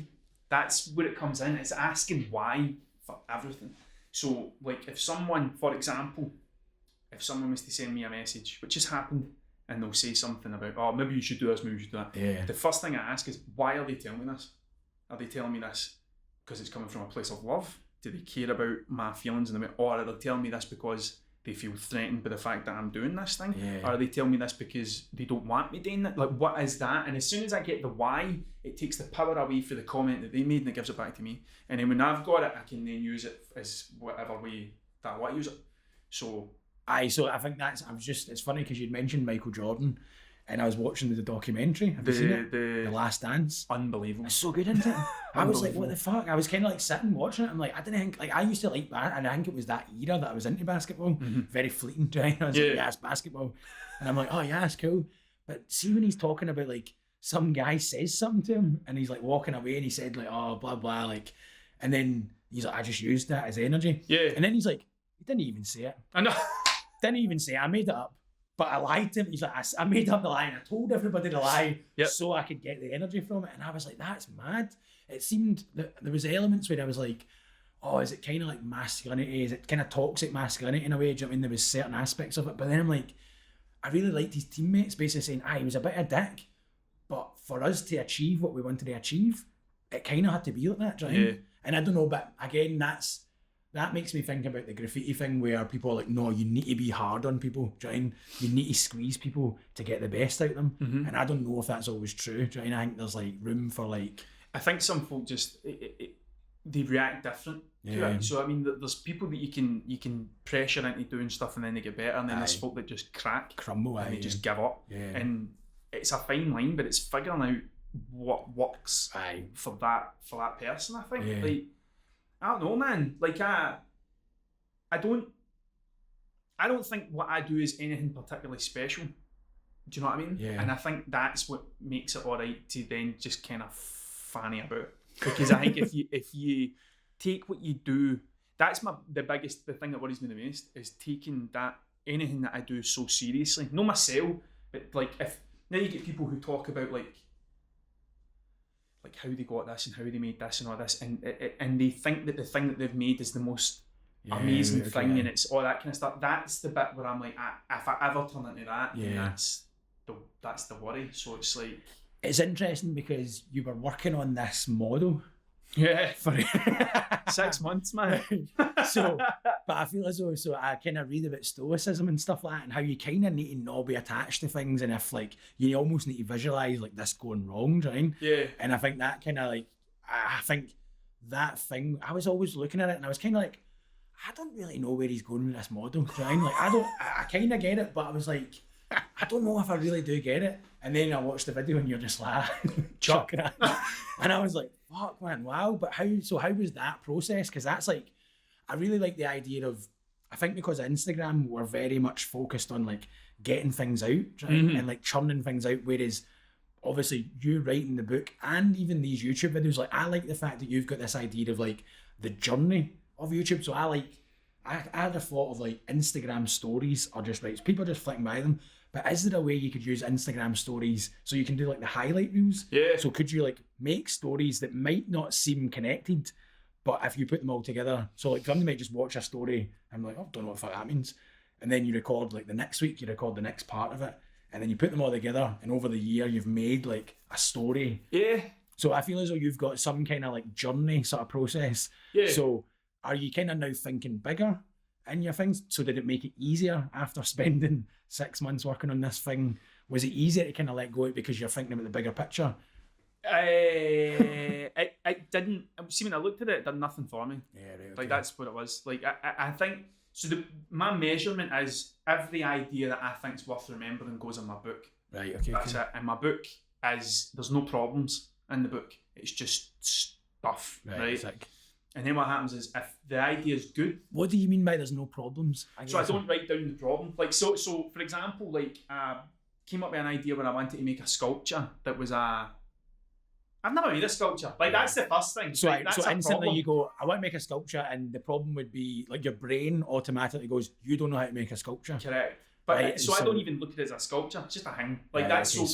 That's where it comes in. It's asking why for everything. So, like, if someone, for example, if someone was to send me a message, which has happened, and they'll say something about, oh, maybe you should do this, maybe you should do that. Yeah. The first thing I ask is, why are they telling me this? Are they telling me this because it's coming from a place of love? Do they care about my feelings in the way? Or are they telling me this because they feel threatened by the fact that I'm doing this thing? Yeah. Or are they telling me this because they don't want me doing it? Like, what is that? And as soon as I get the why, it takes the power away for the comment that they made and it gives it back to me. And then when I've got it, I can then use it as whatever way that I want to use it. So I think it's funny because you'd mentioned Michael Jordan, and I was watching the documentary. Have you seen it? The Last Dance. Unbelievable. It's so good, isn't it? I was like, what the fuck? I was kind of like sitting watching it. I'm like, I didn't think, like, I used to like that, and I think it was that era that I was into basketball. Very fleeting, right? I was like, yeah, it's basketball. And I'm like, oh yeah, it's cool. But see when he's talking about, like, some guy says something to him, and he's like walking away, and he said like, oh, blah, blah, like, and then he's like, I just used that as energy. Yeah. And then he's like, he didn't even say it. I know. Didn't even say it. I made it up. But I lied to him. He's like, I made up the lie and I told everybody the lie Yep. so I could get the energy from it. And I was like, that's mad. It seemed that there was elements where I was like, oh, is it kind of like masculinity? Is it kind of toxic masculinity in a way? Do you know what I mean? There was certain aspects of it. But then I'm like, I really liked his teammates basically saying, he was a bit of a dick. But for us to achieve what we wanted to achieve, it kind of had to be like that, do you know what I mean? And I don't know, but again, that makes me think about the graffiti thing where people are like, no, you need to be hard on people, do you know what I mean? You need to squeeze people to get the best out of them. And I don't know if that's always true, do you know what I mean? I think there's like room for like... I think some folk just, they react different to it. So I mean, there's people that you can pressure into doing stuff and then they get better, and then there's folk that just crumble and they just give up. And it's a fine line, but it's figuring out what works for that person. I think like, I don't know, man. Like I don't think what I do is anything particularly special. Do you know what I mean? And I think that's what makes it alright to then just kind of fanny about. Because I think if you take what you do, that's the thing that worries me the most is taking anything that I do so seriously. Not myself, but like if now you get people who talk about like how they got this and how they made this and all this, and they think that the thing that they've made is the most amazing thing, and it's all that kind of stuff. That's the bit where I'm like, if I ever turn into that, then that's the worry. So it's like, it's interesting because you were working on this model for 6 months, man. But I feel as though, so I kind of read about stoicism and stuff like that, and how you kind of need to not be attached to things, and if like you almost need to visualize like this going wrong, right? And I think that kind of like, I think that thing, I was always looking at it and I was kind of like, I don't really know where he's going with this model, right? Like I kind of get it, but I was like, I don't know if I really do get it. And then I watched the video and you're just like chucking it, and I was like, fuck, man, wow. But how was that process? Because that's like, I really like the idea of, I think because Instagram, we're very much focused on like getting things out, right? And like churning things out, whereas obviously you writing the book and even these YouTube videos, like I like the fact that you've got this idea of like the journey of YouTube. So I had a thought of like Instagram stories are just right, people are just flicking by them. But is there a way you could use Instagram stories so you can do like the highlight reels? So could you like make stories that might not seem connected, but if you put them all together, so like somebody might just watch a story and I'm like, oh, don't know what the fuck that means. And then you record like the next week, you record the next part of it, and then you put them all together, and over the year you've made like a story. So I feel as though you've got some kind of like journey sort of process. So are you kind of now thinking bigger in your things? So did it make it easier after spending 6 months working on this thing? Was it easier to kind of let go because you're thinking about the bigger picture? It didn't. See, when I looked at it, it did nothing for me. Like that's what it was. Like I think so. My measurement is every idea that I think's worth remembering goes in my book. That's it. And my book is, there's no problems in the book. It's just stuff, right? And then what happens is, if the idea is good... What do you mean by there's no problems? I don't write down the problem. Like, so for example, like, came up with an idea when I wanted to make a sculpture that was I've never made a sculpture. Like, that's the first thing. So, like, so instantly you go, I want to make a sculpture, and the problem would be, like, your brain automatically goes, you don't know how to make a sculpture. Correct. But so I don't even look at it as a sculpture. It's just a thing. Like, that's so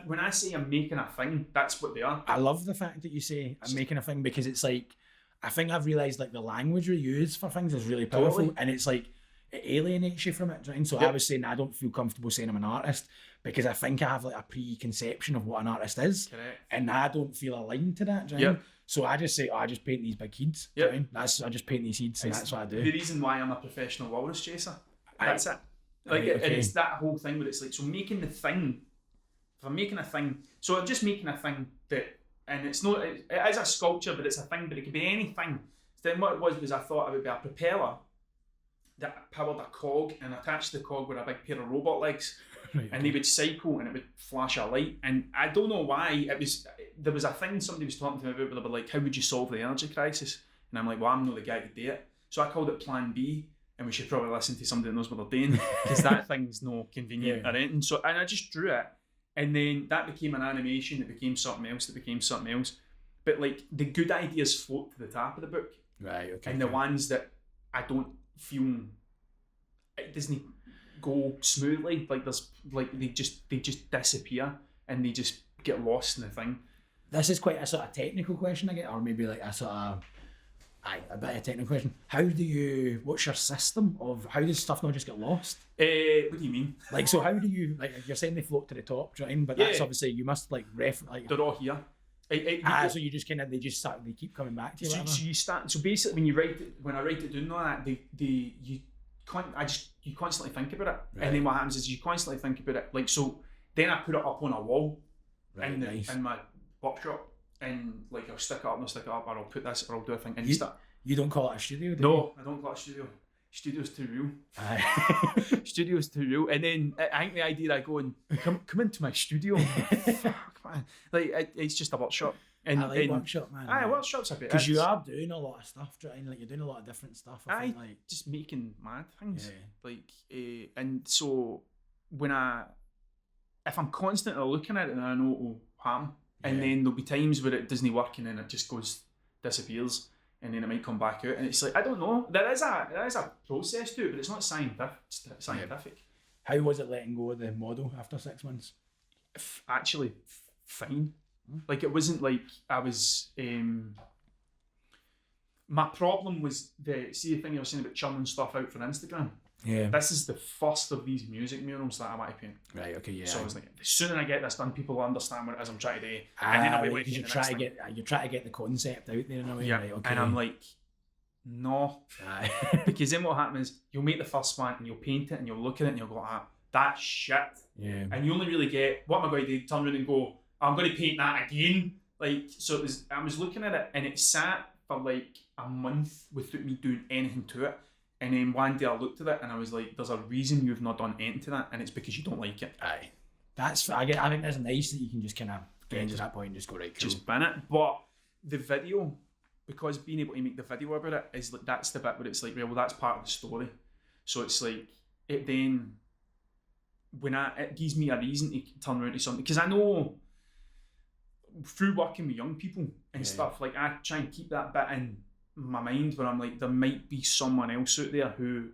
when I say I'm making a thing, that's what they are. I love the fact that you say I'm making a thing, because it's like, I think I've realised like the language we use for things is really powerful, and it's like it alienates you from it, right? So I was saying I don't feel comfortable saying I'm an artist because I think I have like a preconception of what an artist is. And I don't feel aligned to that, right? So I just say, I just paint these big heads. Right? I just paint these heads, and that's what I do. The reason why I'm a professional walrus chaser. That's it. Like, and it's that whole thing where it's like, so making the thing, if I'm making a thing, so I'm just making a thing that, and it's not, it is a sculpture, but it's a thing, but it could be anything. So then what it was I thought it would be a propeller that powered a cog and attached the cog with a big pair of robot legs. And they would cycle and it would flash a light. And I don't know why, there was a thing somebody was talking to me about where they were like, how would you solve the energy crisis? And I'm like, well, I'm not the guy to do it. So I called it Plan B, and we should probably listen to somebody that knows what they're doing, because that thing's no convenient or anything. So, and I just drew it. And then that became an animation, it became something else, it became something else. But like, the good ideas float to the top of the book. And the ones that I don't feel, it doesn't go smoothly. Like there's like they just disappear and they just get lost in the thing. This is quite a sort of technical question I get, or maybe like a sort of a bit of a technical question. What's your system of how does stuff not just get lost? What do you mean? Like, so how do you, like, you're saying they float to the top, do you know what I mean? But that's obviously, you must like they're all here. So you just kind of, they keep coming back to you. So you start. So basically, when I write it down like that, you constantly think about it, and then what happens is you constantly think about it. Like, so then I put it up on a wall in my workshop, and like I'll stick it up and I'll stick it up, or I'll put this, or I'll do a thing. And you don't call it a studio, do you? I don't call it a studio. Studio's too real. Studio's too real. And then I think the idea I go and come into my studio. Fuck, man. Like it's just a workshop. And I like workshop, man. Aye, workshop's a bit. Because you are doing a lot of stuff, right? Like you're doing a lot of different stuff. I think, like just making mad things. Yeah. Like and so if I'm constantly looking at it, then I know it will happen. And then there'll be times where it doesn't work and then it just disappears. And then it might come back out, and it's like I don't know. There is a process to it, but it's not scientific. How was it letting go of the model after 6 months? Actually, fine. Like it wasn't like I was. My problem was the thing I was saying about churning stuff out for Instagram. Yeah. This is the first of these music murals that I want to paint. Right. Okay. Yeah. So I was like, the sooner I get this done, people will understand what it is I'm trying to do, and then I'll be waiting. You try to get the concept out there in a way. Yeah. Right, okay. And I'm like, no, because then what happens is you'll make the first one and you'll paint it and you'll look at it and you'll go, that's shit. Yeah. And you only really get what am I going to do? Turn around and go, I'm going to paint that again. Like so, I was looking at it and it sat for like a month without me doing anything to it. And then one day I looked at it and I was like, there's a reason you've not done anything to that, and it's because you don't like it. Aye. I think that's nice that you can just kind of get to that point and just go, right, cool. Just bin it. But the video, because being able to make the video about it is like, that's the bit where it's like, well, that's part of the story. So it's like, it then, it gives me a reason to turn around to something. Because I know through working with young people and stuff, like I try and keep that bit in my mind where I'm like, there might be someone else out there who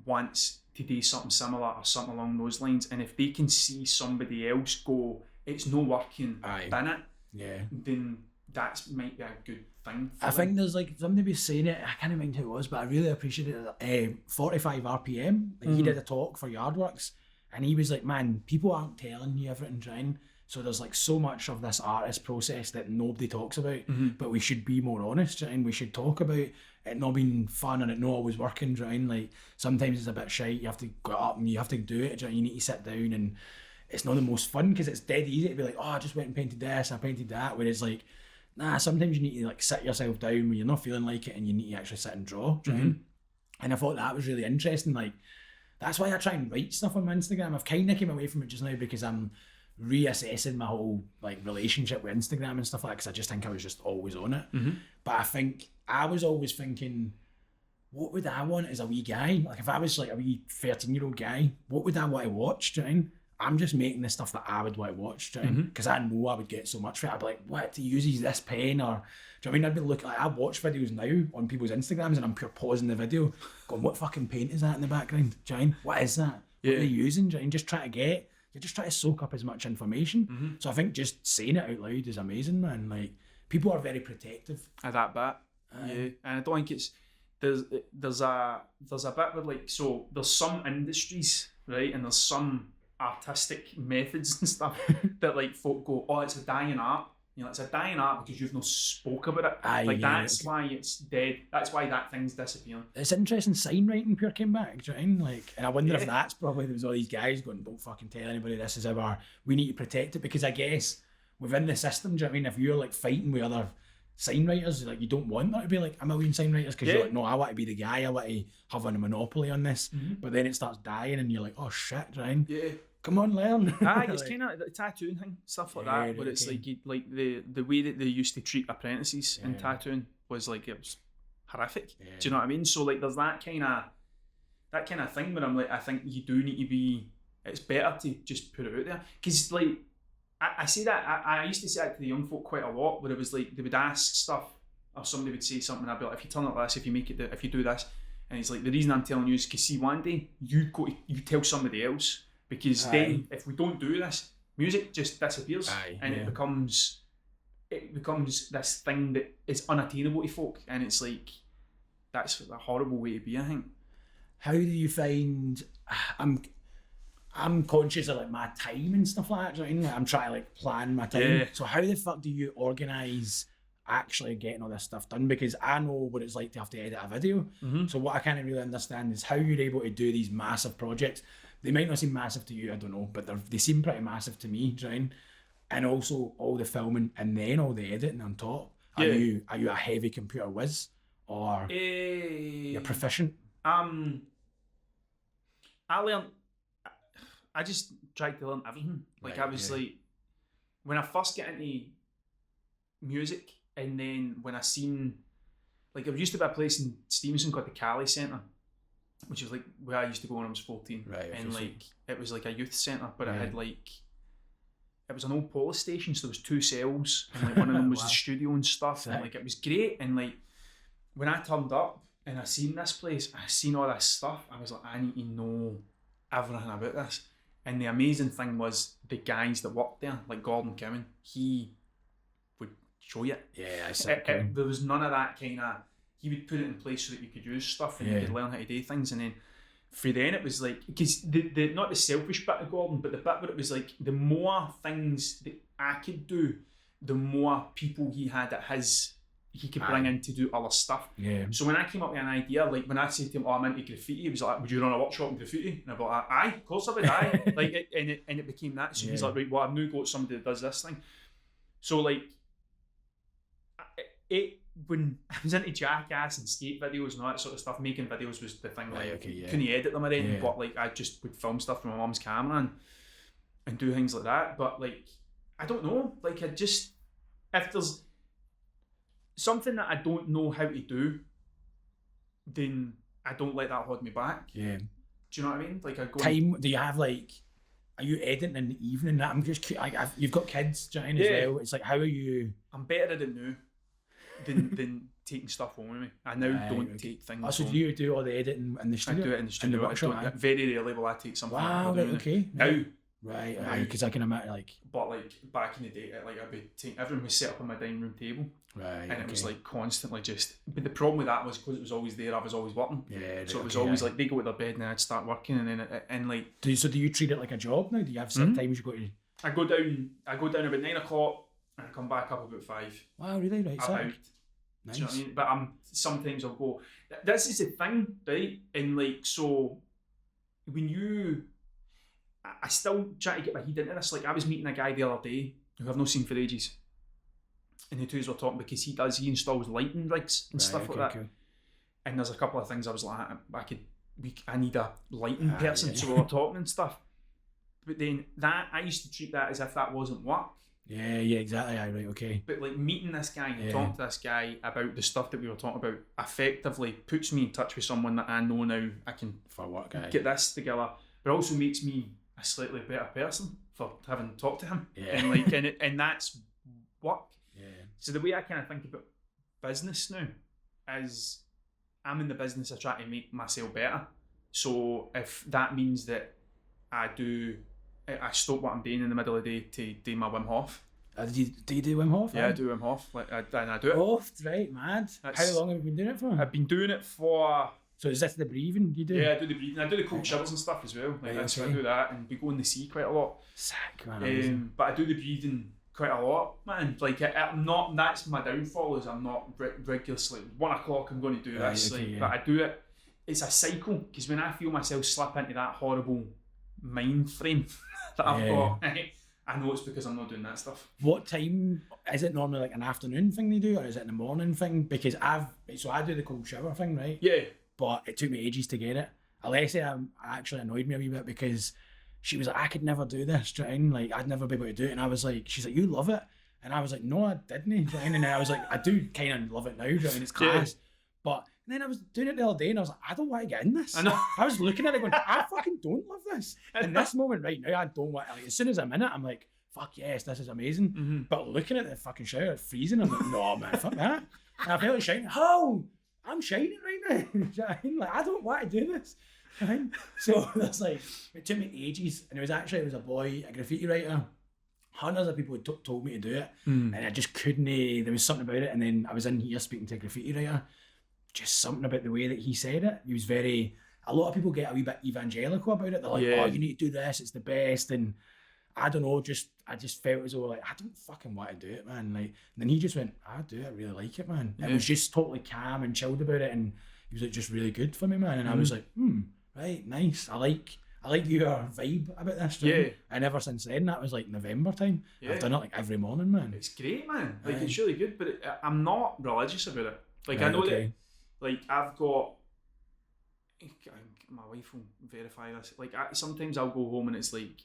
wants to do something similar or something along those lines, and if they can see somebody else go, it's no working, bin it, then that might be a good thing for them. Think there's like somebody was saying it, I can't remember who it was, but I really appreciated it. 45 RPM, like he did a talk for Yardworks, and he was like, man, people aren't telling you everything, trying. So there's like so much of this artist process that nobody talks about, but we should be more honest, and we should talk about it not being fun and it not always working, and like sometimes it's a bit shite, you have to go up and you have to do it, you need to sit down, and it's not the most fun because it's dead easy to be like, oh, I just went and painted this, I painted that, whereas like, nah, sometimes you need to like sit yourself down when you're not feeling like it and you need to actually sit and draw, and I thought that was really interesting. Like that's why I try and write stuff on my Instagram. I've kind of came away from it just now because I'm reassessing my whole like relationship with Instagram and stuff like that, because I just think I was just always on it. But I think I was always thinking, what would I want as a wee guy? Like if I was like a wee 13-year-old guy, what would I want to watch? Do you know what I mean? I'm just making the stuff that I would want to watch, do you know what I mean? Because I know I would get so much for it. I'd be like, what, he uses this pen, or do you know what I mean? I'd be looking, like I watch videos now on people's Instagrams and I'm pure pausing the video going, what fucking paint is that in the background? Do you know what I mean? What is that? What are they using? Do you know what I mean? Just try to get, you just try to soak up as much information. So I think just saying it out loud is amazing, man. Like people are very protective of that bit. Yeah, and I don't think it's there's a bit with like, so there's some industries, right, and there's some artistic methods and stuff that like folk go, oh, it's a dying art. You know, it's a dying art because you've not spoke about it. That's why it's dead. That's why that thing's disappearing. It's interesting. Sign writing pure came back. Do you know what I mean? Like, and I wonder if that's probably there was all these guys going, don't fucking tell anybody this is our. We need to protect it, because I guess within the system, do you know what I mean? If you're like fighting with other sign writers, like you don't want there to be like a million sign writers, because you're like, no, I want to be the guy. I want to have a monopoly on this. But then it starts dying, and you're like, oh shit, do you know what I mean? Yeah. Come on, learn. It's kind of the tattooing thing, stuff like that, where it's like the way that they used to treat apprentices in tattooing was like, it was horrific. Do you know what I mean? So like, there's that kind of thing where I'm like, I think you do need to be. It's better to just put it out there, because like I say that I used to say that to the young folk quite a lot, where it was like they would ask stuff, or somebody would say something, and I'd be like, if you turn it like this, if you make it, if you do this. And he's like, the reason I'm telling you is because see, one day you tell somebody else, because then if we don't do this, music just disappears and it becomes this thing that is unattainable to folk, and it's like that's a horrible way to be, I think. How do you find? I'm conscious of like my time and stuff like that. Do you know what I mean? I'm trying to like plan my time. Yeah. So how the fuck do you organise actually getting all this stuff done? Because I know what it's like to have to edit a video. So what I can't really understand is how you're able to do these massive projects. They might not seem massive to you, I don't know, but they seem pretty massive to me, do you know what I mean? And also all the filming and then all the editing on top. Are you a heavy computer whiz or you're proficient? I just tried to learn everything. Like I was like, when I first get into music, and then when I seen, like, there used to be a place in Stevenson called the Cali Centre, which was like where I used to go when I was 14. Right. And like it was like a youth centre, but it had like, it was an old police station, so there was 2 cells, and like one of them was the studio and stuff, and like it was great. And like when I turned up and I seen this place, I seen all this stuff, I was like, I need to know everything about this. And the amazing thing was the guys that worked there, like Gordon Cowan, he would show you. Yeah, there was none of that kind of, he would put it in place so that you could use stuff and you could learn how to do things. And then for then it was like, because the not the selfish bit of Gordon, but the bit where it was like, the more things that I could do, the more people he had at he could bring in to do other stuff. Yeah. So when I came up with an idea, like when I said to him, I'm into graffiti, he was like, would you run a workshop in graffiti? And I was like, aye, of course I would, aye. Like, and it became that. So he's like, right, well, I've now got somebody that does this thing. So like, when I was into Jackass and skate videos and all that sort of stuff, making videos was the thing. Like, couldn't edit them or anything, but like I just would film stuff from my mum's camera and do things like that. But like, I don't know, like if there's something that I don't know how to do, then I don't let that hold me back. Yeah. Do you know what I mean? Like I go time. Do you have like? Are you editing in the evening? I'm just like you've got kids, do you know what I mean, as well. It's like how are you? I'm better at it now than taking stuff home with me. I now don't take things. Oh, so do you do all the editing in the studio? I do it in the studio. Workshop, very rarely will I take something. Wow. Right, okay. Now. Right, because I can imagine like. But like back in the day, like I'd be everyone was set up on my dining room table. Right. And it was like constantly just. But the problem with that was because it was always there. I was always working. Yeah. So it was always like they go to their bed and then I'd start working and then and like. Do you treat it like a job now? Do you have set times you go to? I go down about 9 o'clock and I come back up about 5. Wow, really? Right. About. Nice. Do you know what I mean? But sometimes I'll go. This is the thing, right? And like so, when you. I still try to get my head into this. Like I was meeting a guy the other day who I've not seen for ages, and the two of us were talking because he installs lighting rigs and stuff like that. Cool. And there's a couple of things I was like, I need a lighting person, so we were talking and stuff. But then I used to treat that as if that wasn't work. Yeah, exactly. Right, okay. But like meeting this guy and talking to this guy about the stuff that we were talking about effectively puts me in touch with someone that I know now I can get this together, but also makes me a slightly better person for having talked to him. Yeah. And like and that's work. Yeah. So the way I kind of think about business now is I'm in the business of trying to make myself better. So if that means that I stop what I'm doing in the middle of the day to do my Wim Hof. Do you do Wim Hof? Yeah, I do Wim Hof. Like I do it. Oh, right, mad. How long have you been doing it for? I've been doing it for. So is this the breathing you do? Yeah, I do the breathing. I do the cold showers and stuff as well. Like I do that, and we go in the sea quite a lot. Sick, man. But I do the breathing quite a lot, man. Like I'm not. That's my downfall. Is I'm not regularly. 1 o'clock, I'm going to do this. But I do it. It's a cycle because when I feel myself slip into that horrible mind frame that I've got, I know it's because I'm not doing that stuff. What time is it normally? Like an afternoon thing they do, or is it in the morning thing? Because I do the cold shower thing, right? Yeah. But it took me ages to get it. Alessia actually annoyed me a wee bit because she was like, I could never do this, do you know what I mean? Like I'd never be able to do it. And I was like, she's like, you love it? And I was like, no, I didn't. Do you know what I mean? And I was like, I do kind of love it now, do you know what I mean? It's class. But then I was doing it the other day and I was like, I don't want to get in this. I was looking at it going, I fucking don't love this. In this moment right now, I don't want to. Like, as soon as I'm in it, I'm like, fuck yes, this is amazing. Mm-hmm. But looking at the fucking shower, it's freezing. I'm like, no, man, fuck that. And I felt like shouting, how? I'm shining right now. Do you know what I mean? Like, I don't want to do this. Right? So that's like, it took me ages, and it was a boy, a graffiti writer. Hundreds of people had told me to do it, and I just couldn't. There was something about it, and then I was in here speaking to a graffiti writer. Just something about the way that he said it. He was very. A lot of people get a wee bit evangelical about it. They're like, "Oh, you need to do this. It's the best." And I don't know. I just felt as though like I don't fucking want to do it, man. Like, and then he just went, "I do. I really like it, man." Yeah. It was just totally calm and chilled about it, and he was like, "Just really good for me, man." And I was like, right, nice. I like your vibe about this. Right? Yeah. And ever since then, that was like November time. Yeah. I've done it like every morning, man. It's great, man. Like it's really good, but I'm not religious about it. Like I know that, like I've got. My wife will verify this. Like sometimes I'll go home and it's like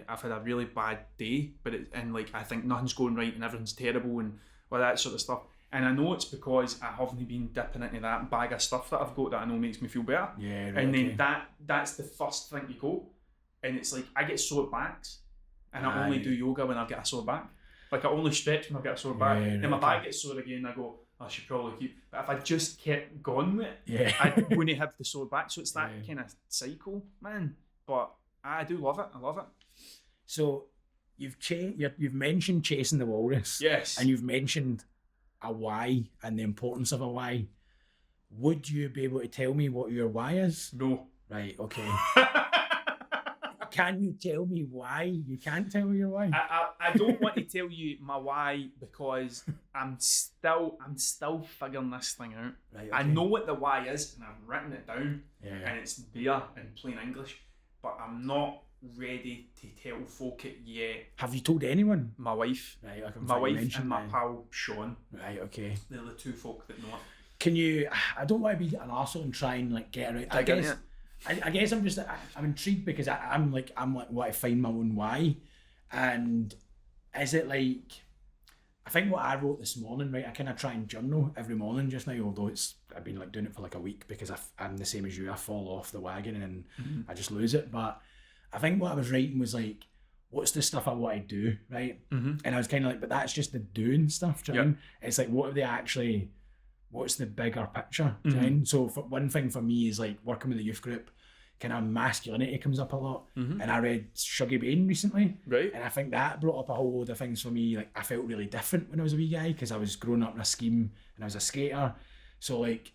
I've had a really bad day, but like I think nothing's going right and everything's terrible and all that sort of stuff. And I know it's because I haven't been dipping into that bag of stuff that I've got that I know makes me feel better. Yeah. Right, and then that's the first thing you go, and it's like I get sore backs, and I only do yoga when I get a sore back. Like I only stretch when I get a sore back. Then my back gets sore again. I go, I should probably keep. But if I just kept going with it, I wouldn't have the sore back. So it's that kind of cycle, man. But I do love it. I love it. So you've mentioned chasing the walrus. Yes. And you've mentioned a why and the importance of a why. Would you be able to tell me what your why is? No. Right. Okay. Can you tell me why? You can't tell me your why. I don't want to tell you my why because I'm still figuring this thing out. Right, okay. I know what the why is and I've written it down and it's there in plain English, but I'm not ready to tell folk it yet. Have you told anyone? My wife. Right, my wife and my pal Sean. Right, okay. They're the two folk that know it. Can you? I don't want to be an arsehole and try and like get it out. I guess I'm intrigued because I'm like want to find my own why, and is it like I think what I wrote this morning, right? I kind of try and journal every morning just now, although I've been like doing it for like a week because I'm the same as you. I fall off the wagon and I just lose it. But I think what I was writing was like, what's the stuff I want to do, right? And I was kind of like, but that's just the doing stuff. Do you know what I mean? It's like, what are they actually? What's the bigger picture? Do you know what I mean? So one thing for me is like working with the youth group. Kind of masculinity comes up a lot, and I read Shuggy Bain recently, right? And I think that brought up a whole load of things for me. Like I felt really different when I was a wee guy because I was growing up in a scheme and I was a skater. So like,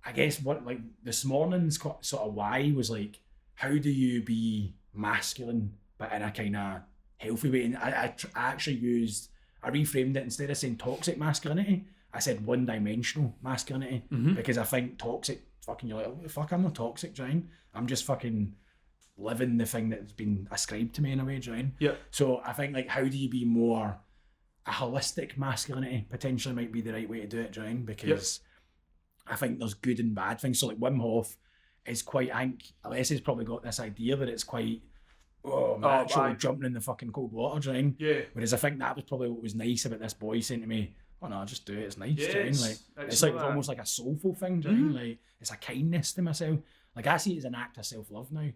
I guess what like this morning's sort of why was like, how do you be masculine but in a kind of healthy way? And I reframed it instead of saying toxic masculinity, I said one-dimensional masculinity because I think toxic. Fucking, you're like, oh, fuck, I'm not toxic, Jane. I'm just fucking living the thing that's been ascribed to me in a way, Jane. Yeah. So I think, like, how do you be more a holistic masculinity potentially might be the right way to do it, Jane, because I think there's good and bad things. So, like, Wim Hof is quite, I think, Alessi's probably got this idea that it's quite, actually jumping in the fucking cold water, Jane. Yeah. Whereas I think that was probably what was nice about this boy saying to me, oh no, just do it, it's nice, yeah, it's like almost like a soulful thing, like it's a kindness to myself. Like I see it as an act of self-love now.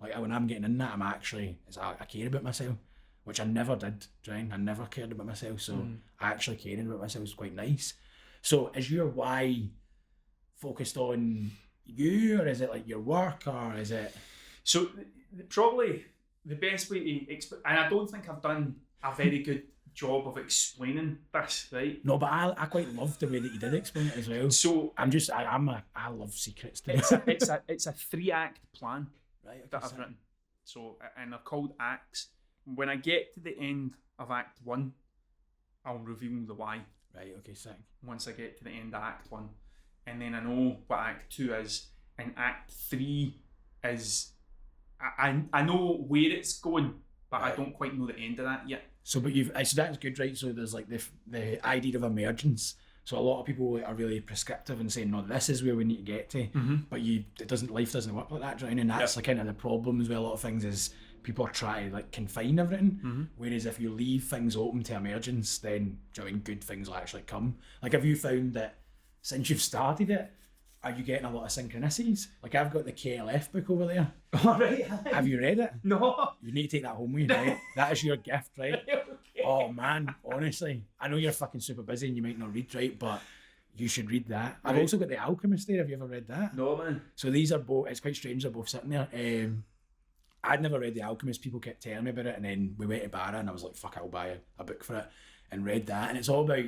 Like when I'm getting in that, I care about myself, which I never did, Jane. I never cared about myself, so actually caring about myself is quite nice. So is your why focused on you, or is it like your work, or is it? So probably the best way to explain, and I don't think I've done a very good job of explaining this, right? No, but I quite loved the way that you did explain it as well. So I love secrets. It's a 3-act plan, right? That I've written. So and they're called acts. When I get to the end of Act 1, I'll reveal the why. Right. Okay. Sick. Once I get to the end of Act 1, and then I know what Act 2 is, and Act 3 is I know where it's going, but right. I don't quite know the end of that yet. So, but so that's good, right? So there's like the idea of emergence. So a lot of people are really prescriptive and saying, no, this is where we need to get to. But life doesn't work like that, right? And that's like kind of the problems with a lot of things is people try like confine everything. Whereas if you leave things open to emergence, then good things will actually come. Like, have you found that since you've started it, are you getting a lot of synchronicities? Like I've got the KLF book over there. All right. Have you read it? No. You need to take that home with you, right? That is your gift, right? Okay. Oh man, honestly, I know you're fucking super busy and you might not read, right? But You should read that. Right. I've also got The Alchemist there. Have you ever read that? No, man. So these are both, it's quite strange, they're both sitting there. I'd never read The Alchemist. People kept telling me about it, and then we went to Barra and I was like, fuck, I'll buy a book for it, and read that. And it's all about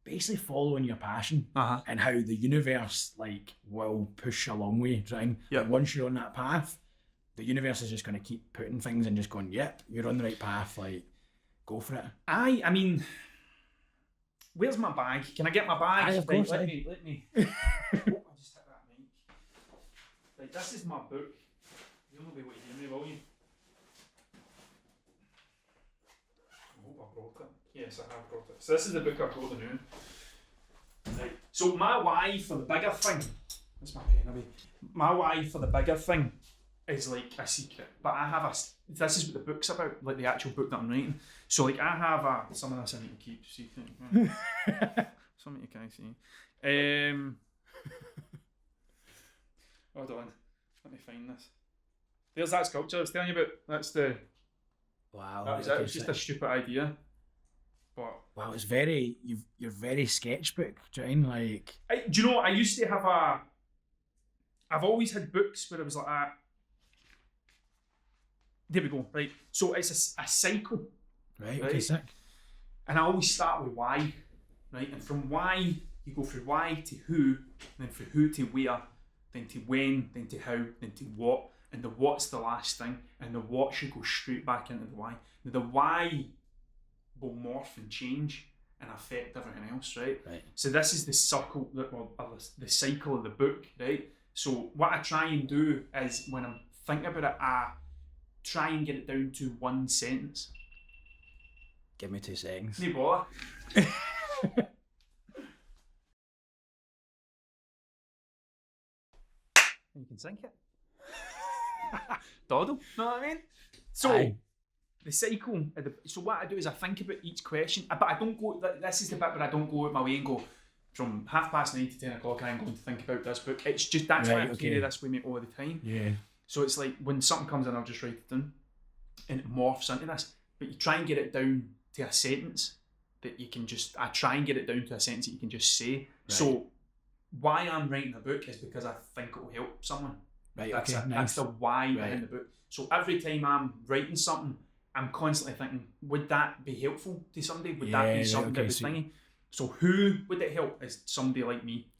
basically following your passion and how the universe like will push you a long way. Right? Yeah. Like, once you're on that path, the universe is just going to keep putting things and just going, yep, you're on the right path. Like, go for it. I mean, where's my bag? Can I get my bag? Aye, of course. Let me. Oh, I just hit that mic. Like, this is my book. You'll not be able to hear me, will you? I hope I brought it. Yes, I have brought it. So this is the book I've got now. Right. So my why for the bigger thing. Where's my pen away? My why for the bigger thing is like a secret, but I have this is what the book's about, like the actual book that I'm writing. So like I have some of this I need to keep secret. Something you can't see. Hold on, let me find this. There's that sculpture I was telling you about. That's the. Wow. That was it. It was just a stupid idea. But wow, it's very you're very sketchbook, do you know what I mean? Like, do you know? I used to have I've always had books where it was like that. There we go. Right. So it's a cycle. Right. Okay. Sick. And I always start with why. Right. And from why you go through why to who, then from who to where, then to when, then to how, then to what, and the what's the last thing, and the what should go straight back into the why. Now, the why will morph and change and affect everything else, right? Right. So this is the circle, the cycle of the book, right? So what I try and do is when I'm thinking about it, I try and get it down to one sentence. Give me 2 seconds. No bother. You can sink it. Doddle, know what I mean? So Aye. the cycle. So what I do is I think about each question, but I don't go. This is the bit where I don't go out my way and go from 9:30 to 10 o'clock. I'm going to think about this book. It's just that's why I carry this with me all the time. Yeah. So it's like when something comes in, I'll just write it down, and it morphs into this. But you try and get it down to a sentence that you can just. I try and get it down to a sentence that you can just say. Right. So why I'm writing a book is because I think it will help someone. Right. That's okay. it. Nice. That's the why behind the book. So every time I'm writing something, I'm constantly thinking, would that be helpful to somebody? Would that be something that was thingy? So who would it help? Is somebody like me.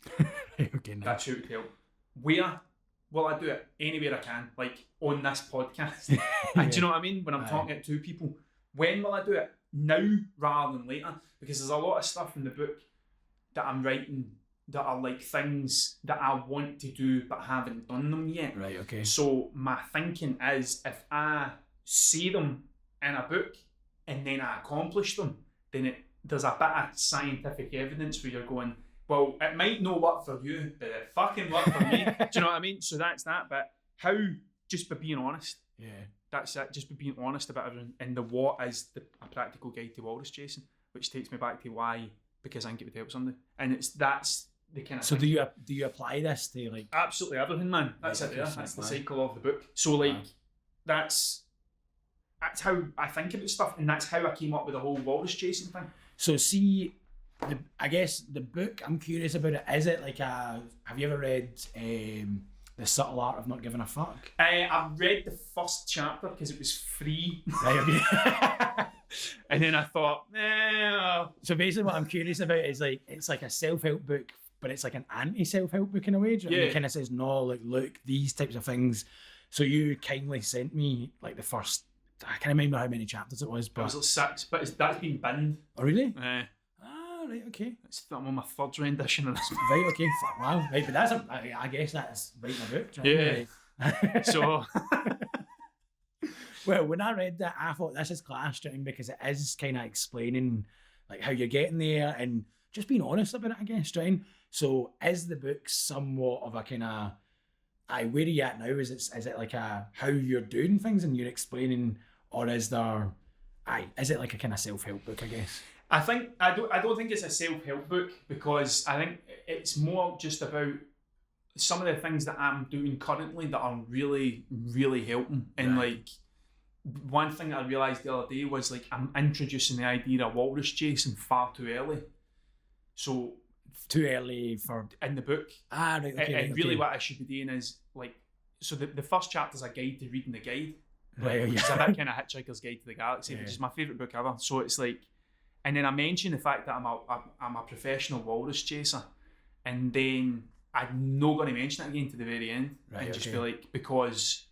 Okay, nice. That's who it would help. Where will I do it? Anywhere I can, like on this podcast. Do you know what I mean? When I'm talking it to people. When will I do it? Now rather than later. Because there's a lot of stuff in the book that I'm writing that are like things that I want to do but haven't done them yet. Right, okay. So my thinking is if I say them in a book and then I accomplish them, then there's a bit of scientific evidence where you're going, well, it might not work for you, but it fucking worked for me. Do you know what I mean? So that's that. But how, just by being honest. Yeah. That's it. Just by being honest about everything. And the what is a practical guide to walrus chasing, which takes me back to why, because I think it would help somebody. And that's the kind of so thing. do you apply this to like absolutely everything, man? That's it there. That's the cycle of the book. So like that's how I think about stuff, and that's how I came up with the whole walrus chasing thing. So see, I guess the book, I'm curious about it. Is it like have you ever read The Subtle Art of Not Giving a Fuck? I've read the first chapter because it was free. Right, okay. And then I thought, no. So basically what I'm curious about is like, it's like a self-help book, but it's like an anti-self-help book in a way. Do you know what I mean? It kind of says, no, like, look, these types of things. So you kindly sent me like the first, I can't remember how many chapters it was, but... It was like 6, but that's been binned. Oh, really? Right, okay. I'm on my 3rd rendition of this. Right, okay. Wow. Right, but that's I guess that's writing a book. Yeah. Right? So... Well, when I read that, I thought this is class, because it is kind of explaining like how you're getting there and just being honest about it, I guess, right? So is the book somewhat of a kind of, where are you at now? Is it like a how you're doing things and you're explaining, or is there, is it like a kind of self-help book, I guess? I think I don't think it's a self-help book, because I think it's more just about some of the things that I'm doing currently that are really, really helping. And like one thing that I realised the other day was like I'm introducing the idea of walrus chasing far too early. So too early for in the book. right, okay, And really what I should be doing is like, so the first chapter's a guide to reading the guide. Right, Which is a bit kind of Hitchhiker's Guide to the Galaxy, which is my favourite book ever. So it's like, and then I mentioned the fact that I'm a professional walrus chaser, and then I'm not going to mention it again to the very end, and just be like, because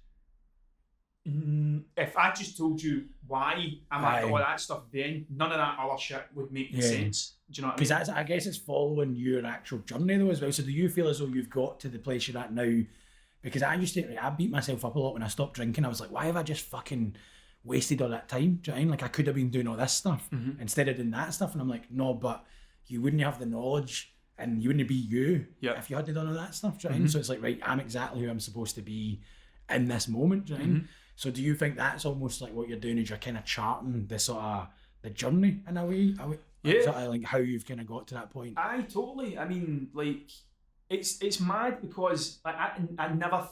if I just told you why I'm at all that stuff, then none of that other shit would make sense. Do you know what I mean? Because I guess it's following your actual journey though as well. So do you feel as though you've got to the place you're at now? Because I beat myself up a lot when I stopped drinking. I was like, why have I just fucking wasted all that time? Do you know what I mean? Like, I could have been doing all this stuff instead of doing that stuff. And I'm like, no, but you wouldn't have the knowledge and you wouldn't be you if you hadn't done all that stuff. Do you know what I mean? So it's like, right, I'm exactly who I'm supposed to be in this moment. Do you know what I mean? So do you think that's almost like what you're doing is you're kind of charting the sort of the journey in a way? Sort of like how you've kind of got to that point? I totally. I mean, like, it's mad because like I never.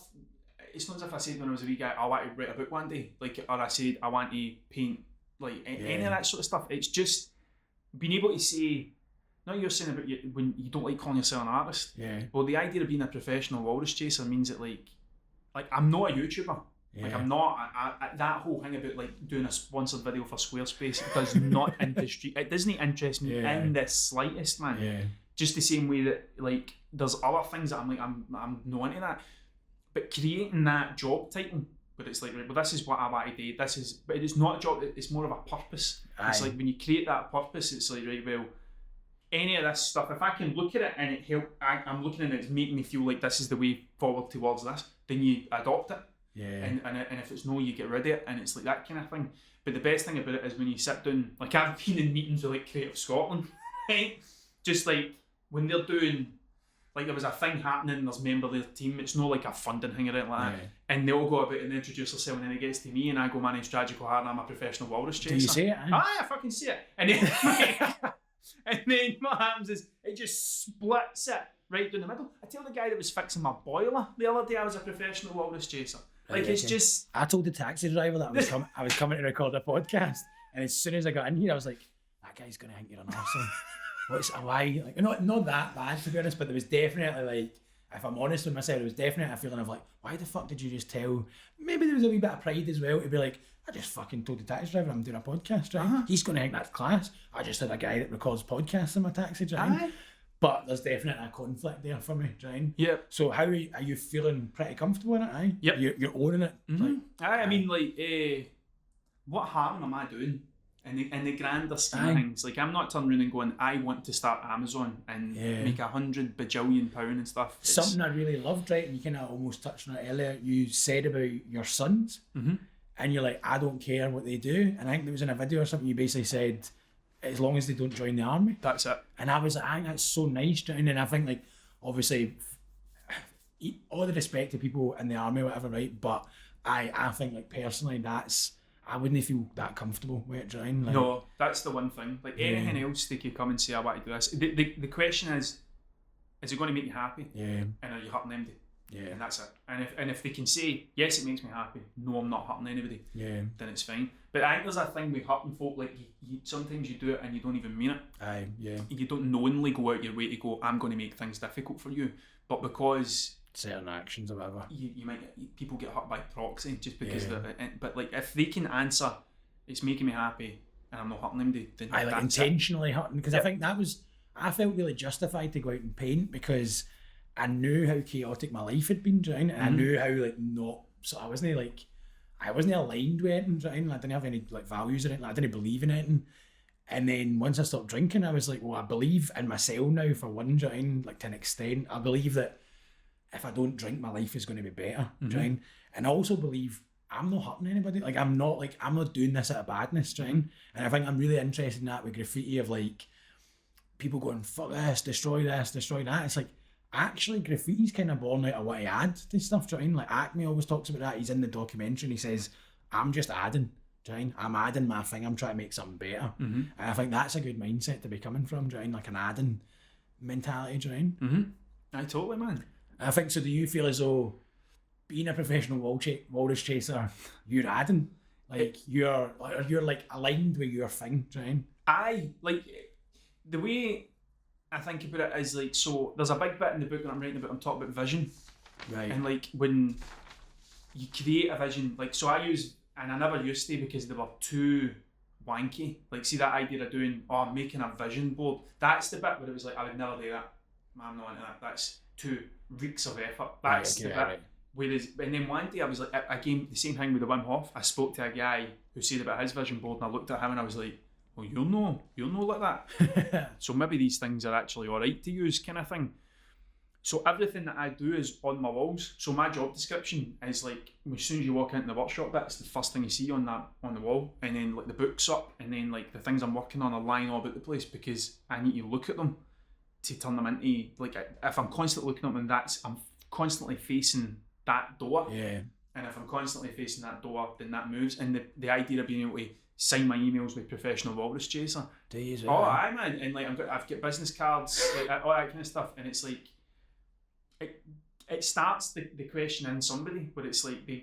It's not as if I said when I was a wee guy, I want to write a book one day, like, or I said I want to paint, like any of that sort of stuff. It's just being able to say. Now you're saying about when you don't like calling yourself an artist. Yeah. Well, the idea of being a professional walrus chaser means that like I'm not a YouTuber. Yeah. Like I'm not that whole thing about like doing a sponsored video for Squarespace. It does not it doesn't interest me in the slightest, man. Yeah. Just the same way that like there's other things that I'm like I'm not into that. But creating that job title, but it's like, right, well, this is what I want to do. This is, but it's not a job. It's more of a purpose. It's like when you create that purpose, it's like, right, well, any of this stuff, if I can look at it and it I'm looking at it, it's making me feel like this is the way forward towards this, then you adopt it. Yeah. And if it's no, you get rid of it, and it's like that kind of thing. But the best thing about it is when you sit down, like I've been in meetings with like Creative Scotland, right? Just like when they're doing, like there was a thing happening and there's a member of their team, it's not like a funding thing or anything like that. And they all go about and introduce themselves and then it gets to me and I go, my name's Tragical Hard and I'm a professional walrus chaser. Do you see it? I fucking see it. And then, and then what happens is it just splits it right down the middle. I tell the guy that was fixing my boiler the other day I was a professional walrus chaser. Like it's just. I told the taxi driver that I was coming to record a podcast, and as soon as I got in here, I was like, "That guy's gonna think you're an arsehole." What's why? Like, not that bad to be honest, but there was definitely like, if I'm honest with myself, there was definitely a feeling of like, why the fuck did you just tell? Maybe there was a wee bit of pride as well to be like, I just fucking told the taxi driver I'm doing a podcast, right? He's gonna think that's class. I just had a guy that records podcasts in my taxi, right? But there's definitely a conflict there for me, right? Yeah. So how are you feeling pretty comfortable in it, aye? Yep. You're owning it? Like, I mean, like, what harm am I doing in the grander scheme of things? Like, I'm not turning around and going, I want to start Amazon and make £100 bajillion and stuff. Something I really loved, right, and you kind of almost touched on it earlier, you said about your sons, and you're like, I don't care what they do. And I think there was in a video or something, you basically said, as long as they don't join the army. That's it. And I was like, I think that's so nice. And I think, like, obviously, all the respect to people in the army or whatever, right? But I think, like, personally, I wouldn't feel that comfortable with it, like, no, that's the one thing. Like, anything else, they could come and say, I want to do this. The question is it going to make you happy? Yeah. And are you hurting anybody? Yeah. And that's it. And if they can say, yes, it makes me happy, no, I'm not hurting anybody, then it's fine. But I think there's a thing with hurting folk, like, you sometimes you do it and you don't even mean it. Aye, yeah. You don't knowingly go out your way to go, I'm going to make things difficult for you. But because certain actions or whatever, you might people get hurt by proxy just because but like if they can answer, it's making me happy and I'm not hurting anybody, then I like intentionally hurting, because I think I felt really justified to go out and paint because I knew how chaotic my life had been, and I knew how I wasn't aligned with anything, I didn't have any like values or anything, I didn't believe in anything. And then once I stopped drinking, I was like, well, I believe in myself now for one, like to an extent. I believe that if I don't drink, my life is going to be better, and I also believe I'm not hurting anybody. Like I'm not doing this out of badness, and I think I'm really interested in that with graffiti, of like people going, fuck this, destroy that. It's like, actually, graffiti's kind of born out of what I add to stuff, like Acme always talks about that. He's in the documentary and he says, I'm just adding, I'm adding my thing, I'm trying to make something better. And I think that's a good mindset to be coming from, like an adding mentality, I totally, man. I think so. Do you feel as though being a professional walrus chaser, you're adding, like you're like aligned with your thing, I like the way I think about it as like, so there's a big bit in the book that I'm writing about, I'm talking about vision. Right. And like when you create a vision, like, so I use, and I never used to because they were too wanky. Like, see that idea of doing, I'm making a vision board. That's the bit where it was like, I would never do that. I'm not into that. That's too reeks of effort. That's the bit. Right. Whereas, and then one day I was like, again, the same thing with the Wim Hof. I spoke to a guy who said about his vision board, and I looked at him and I was like, well, you're no like that. So maybe these things are actually all right to use, kind of thing. So everything that I do is on my walls. So my job description is like, as soon as you walk into the workshop, that's the first thing you see on the wall. And then like the book's up, and then like the things I'm working on are lying all about the place because I need to look at them to turn them into, like, if I'm constantly looking at them, I'm constantly facing that door. Yeah. And if I'm constantly facing that door, then that moves. And the idea of being able to sign my emails with professional walrus chaser. Do you? Oh, aye, man. And like I've got business cards, like all that kind of stuff. And it's like, it starts the question in somebody where it's like they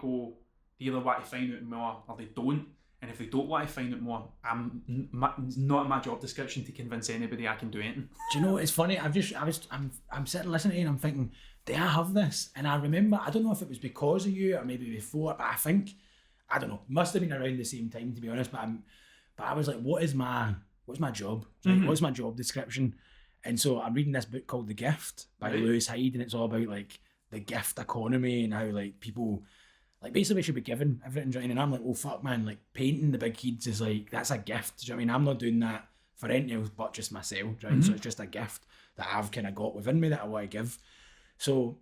either want to find out more or they don't. And if they don't want to find out more, I'm not in my job description to convince anybody I can do anything. Do you know it's funny? I'm sitting listening to you and I'm thinking, do I have this? And I remember, I don't know if it was because of you or maybe before, but I think, I don't know, must have been around the same time to be honest. But I was like, what's my job? Like, what's my job description? And so I'm reading this book called The Gift by Lewis Hyde, and it's all about like the gift economy and how like people, like, basically we should be given everything, right? And I'm like, well, fuck, man, like painting the big kids is like, that's a gift. Do you know what I mean? I'm not doing that for anything else but just myself, right? So it's just a gift that I've kind of got within me that I want to give. So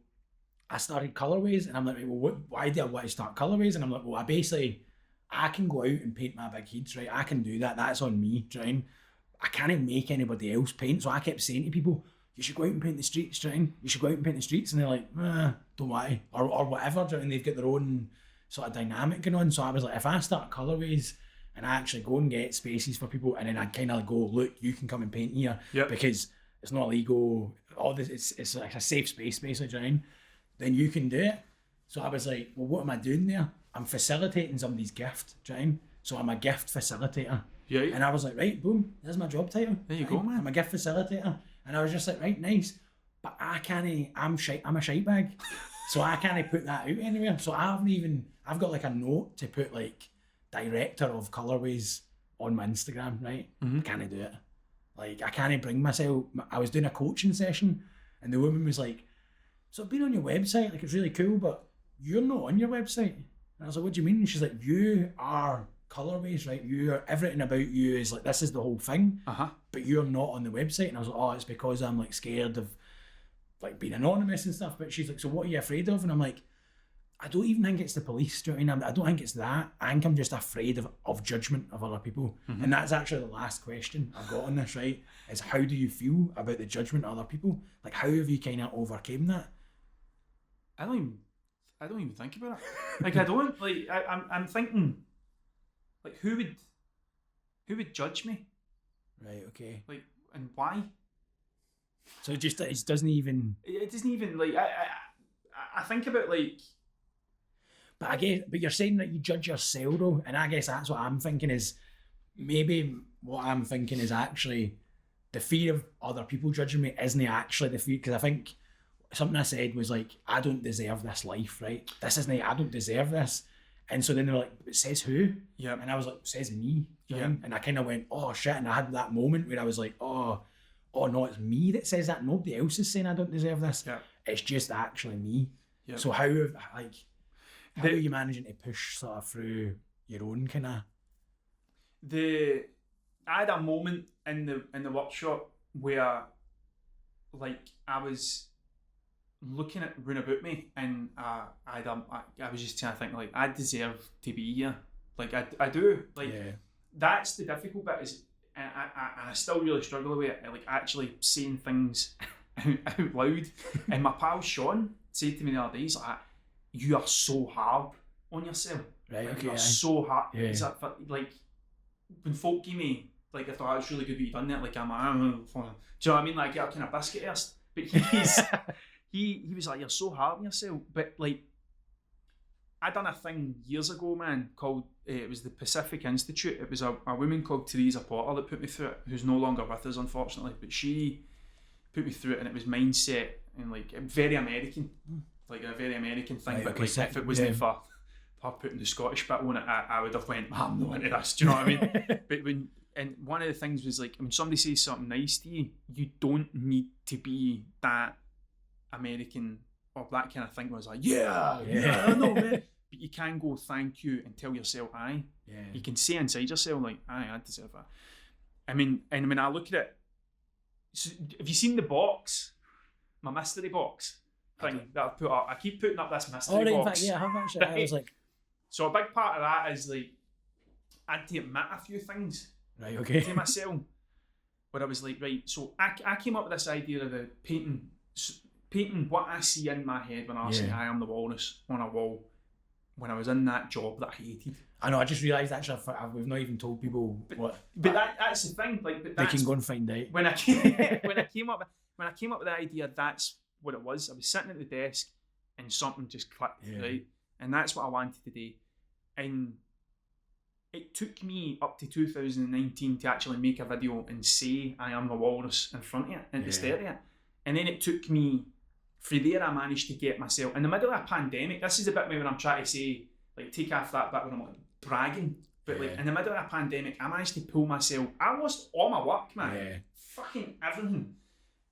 I started Colourways, and I'm like, well, why do I want to start Colourways? And I'm like, well, I can go out and paint my big kids, right? I can do that. That's on me, right? I can't make anybody else paint. So I kept saying to people, you should go out and paint the streets, right? You should go out and paint the streets. And they're like, don't want to. Or whatever, right? And they've got their own sort of dynamic going on. So I was like, if I start Colourways and I actually go and get spaces for people, and then I kind of go, look, you can come and paint here, because it's not illegal. All this, it's like a safe space, basically, right? Then you can do it. So I was like, well, what am I doing there? I'm facilitating somebody's gift, right? So I'm a gift facilitator. Yeah. And I was like, right, boom, there's my job title. There you go, man. I'm a gift facilitator. And I was just like, right, nice. But I'm a shite bag. So I can't put that out anywhere. So I've got like a note to put like director of Colourways on my Instagram, right? I can't do it. Like, I can't bring myself. I was doing a coaching session and the woman was like, so I've been on your website, like it's really cool, but you're not on your website. And I was like, what do you mean? And she's like, you are Colourways, right? Everything about you is like, this is the whole thing, but you're not on the website. And I was like, oh, it's because I'm like scared of like being anonymous and stuff. But she's like, so what are you afraid of? And I'm like, I don't even think it's the police. Do you know what I mean? I don't think it's that. I think I'm just afraid of judgment of other people. And that's actually the last question I've got on this, right? Is how do you feel about the judgment of other people? Like, how have you kind of overcame that? I don't even think about it. Like, I don't, like, I'm thinking, like, who would judge me? Right, okay. Like, and why? So it doesn't even, like, I think about, like, but you're saying that you judge yourself though, and I guess that's what I'm thinking is, maybe what I'm thinking is actually the fear of other people judging me isn't actually the fear, because I think something I said was like, I don't deserve this life, right? I don't deserve this. And so then they were like, it says who? Yeah. And I was like, it says me. Yeah. And I kind of went, oh shit. And I had that moment where I was like, oh no, it's me that says that. Nobody else is saying I don't deserve this. Yeah. It's just actually me. Yeah. So how are you managing to push sort of through your own kind of? I had a moment in the workshop where, like, I was looking at round about me, and I was just trying to think, like, I deserve to be here. Like, I do. Like, that's the difficult bit, is, and I still really struggle with it, like, actually saying things out loud. And my pal Sean said to me the other day, he's like, you are so hard on yourself. Right, like, okay. You're so hard. Yeah. Is that for, like, when folk give me, like, I thought, it's really good that you done that, like, I'm like, do you know what I mean? Like, I get a kind of biscuit erst. But he was like, you're so hard on yourself. But, like, I done a thing years ago, man, called, it was the Pacific Institute. It was a woman called Teresa Potter that put me through it, who's no longer with us, unfortunately. But she put me through it, and it was mindset and like very American, like a very American thing. Right, but okay, like sick, if it wasn't yeah. for her putting the Scottish bit on it, I would have went, I'm not into this. Do you know what I mean? But and one of the things was like, when somebody says something nice to you, you don't need to be that American or that kind of thing. Where it's like, yeah, I know, man. But you can go thank you and tell yourself, aye. Yeah. You can say inside yourself like, aye, I deserve that. I mean, and when I look at it, so have you seen the box, my mystery box thing that I've put up? I keep putting up this mystery In box. fact, yeah, I have actually. I was like, so a big part of that is like, I had to admit a few things right, okay. to myself, where I was like, right, so I came up with this idea of the painting what I see in my head when I say I am the walrus on a wall, when I was in that job that I hated. I know, I just realised actually we've not even told people what. But that's the thing, like, but They can go and find out. when I came up with the idea, that's what it was. I was sitting at the desk and something just clicked, right? And that's what I wanted to do. And it took me up to 2019 to actually make a video and say I am the walrus in front of it and to stare at it. And then it took me, from there I managed to get myself, in the middle of a pandemic, this is a bit when I'm trying to say, like, take off that bit when I'm like bragging, but like in the middle of a pandemic, I managed to pull myself, I lost all my work, man. Fucking everything.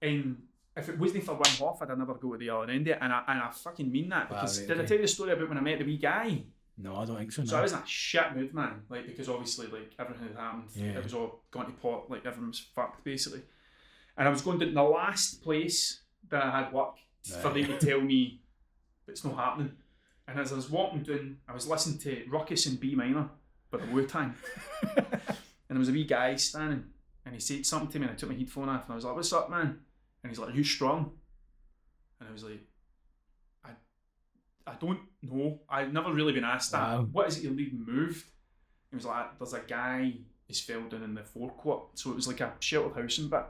And if it wasn't for Wim Hof, I'd never go to the other end of it, and I fucking mean that, because did I tell you the story about when I met the wee guy? No, I don't think so. So I was in a shit mood, man, like, because obviously, like, everything had happened, it was all gone to pot, like, everyone was fucked, basically. And I was going to the last place that I had work for them to tell me it's not happening. And as I was walking down, I was listening to Ruckus in B minor by the Wu-Tang. And there was a wee guy standing, and he said something to me, and I took my headphone off, and I was like, what's up, man? And he's like, are you strong? And I was like, I don't know. I've never really been asked that. Wow. What is it you're leaving moved? He was like, there's a guy who's fell down in the forecourt. So it was like a sheltered housing bit.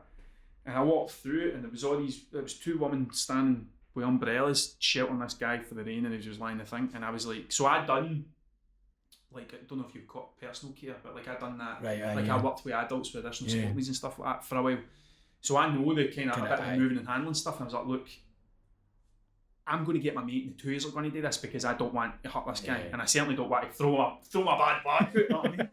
And I walked through it, and there was two women standing with umbrellas sheltering this guy for the rain, and he was just lying the thing. And I was like, so I done, like, I don't know if you've got personal care, but like I done that. I worked with adults with additional support needs and stuff like that for a while. So I know the kind of bit of moving and handling stuff. And I was like, look, I'm going to get my mate and the two are going to do this because I don't want to hurt this guy, and I certainly don't want to throw my bad back out, you know what I mean?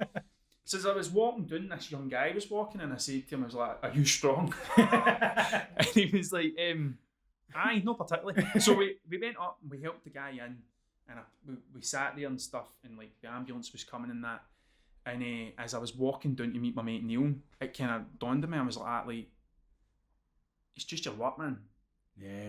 So as I was walking down, this young guy was walking, and I said to him, I was like, are you strong? And he was like, aye, not particularly. So we went up and we helped the guy in, and we sat there and stuff, and like the ambulance was coming and that. And as I was walking down to meet my mate Neil, it kind of dawned on me, I was like, it's just your work, man.